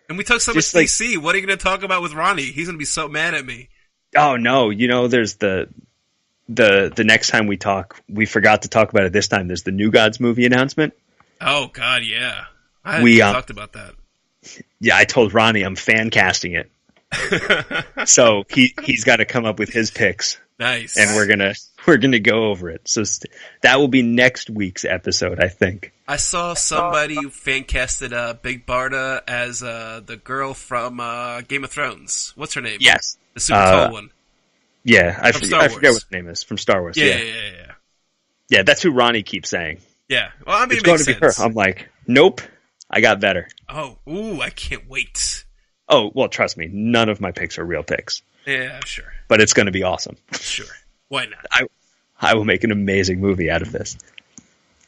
And we talked so much DC. What are you going to talk about with Ronnie? He's going to be so mad at me. Oh, no. You know, there's the next time we talk, we forgot to talk about it this time. There's the New Gods movie announcement. Oh, God, yeah. I hadn't talked about that. Yeah, I told Ronnie I'm fan casting it. So he's got to come up with his picks. Nice. And we're gonna go over it. So that will be next week's episode, I think. I saw somebody fan casted Big Barda as the girl from Game of Thrones. What's her name? Yes, the super tall one. Yeah, I forget what her name is from Star Wars. Yeah. Yeah, that's who Ronnie keeps saying. Yeah, well, I mean, it's going to be her. I'm like, nope, I got better. Oh, ooh, I can't wait. Oh, well, trust me, none of my picks are real picks. Yeah, sure. But it's going to be awesome. Sure. Why not? I will make an amazing movie out of this.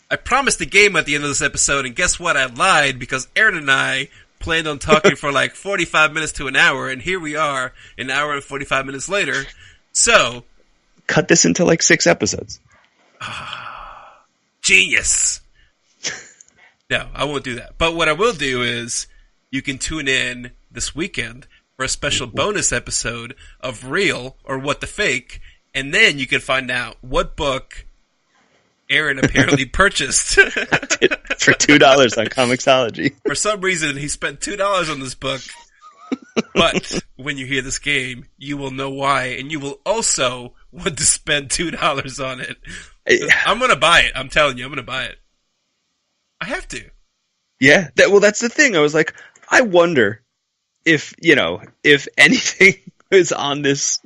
I promised a game at the end of this episode, and guess what? I lied because Aaron and I planned on talking for like 45 minutes to an hour, and here we are, an hour and 45 minutes later. So... cut this into like 6 episodes. Genius! No, I won't do that. But what I will do is, you can tune in this weekend for a special bonus episode of Real or What the Fake, and then you can find out what book Aaron apparently purchased. For $2 on Comixology. For some reason, he spent $2 on this book. But when you hear this game, you will know why, and you will also want to spend $2 on it. I'm going to buy it. I'm telling you, I'm going to buy it. I have to. Yeah. That's the thing. I was like, I wonder if anything is on this,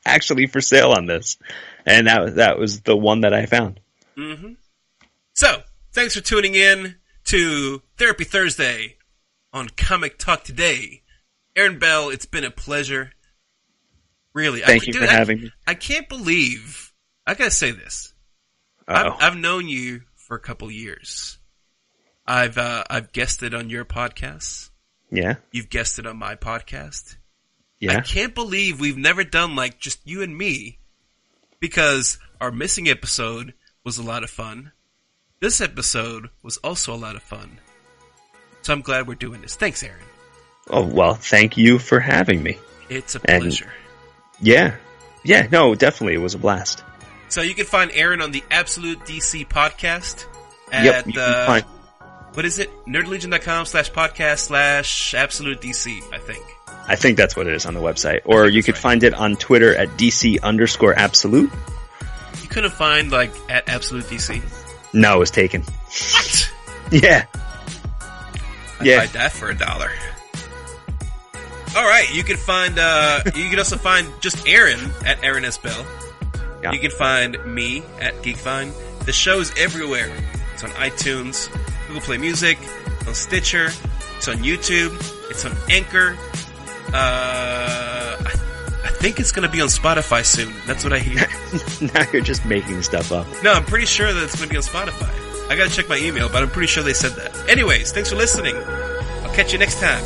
actually for sale on this. And that was the one that I found. Mm-hmm. So, thanks for tuning in to Therapy Thursday on Comic Talk Today. Aaron Bell, it's been a pleasure. Really. Thank you for having me. I can't believe... I gotta say this. Uh-oh. I've known you for a couple years. I've guested on your podcast. Yeah? You've guested on my podcast. Yeah? I can't believe we've never done, like, just you and me. Because our missing episode was a lot of fun. This episode was also a lot of fun. So I'm glad we're doing this. Thanks, Aaron. Oh, well, thank you for having me. It's a pleasure. Yeah. Yeah, no, definitely. It was a blast. So you can find Aaron on the Absolute DC podcast at, Yep, you can find... what is it? nerdlegion.com/podcast/Absolute DC, I think. I think that's what it is on the website. Or you could find it on Twitter at DC_absolute. You couldn't find, like, at Absolute DC? No, it was taken. What? Yeah. I'd buy that for $1. Alright, you can find, you can also find just Aaron at Aaron S. Bell. Yeah. You can find me at GeekVine. The show's everywhere. It's on iTunes, Google Play Music, on Stitcher, it's on YouTube, it's on Anchor. I think it's going to be on Spotify soon. That's what I hear. Now you're just making stuff up. No, I'm pretty sure that it's going to be on Spotify. I got to check my email, but I'm pretty sure they said that. Anyways, thanks for listening. I'll catch you next time.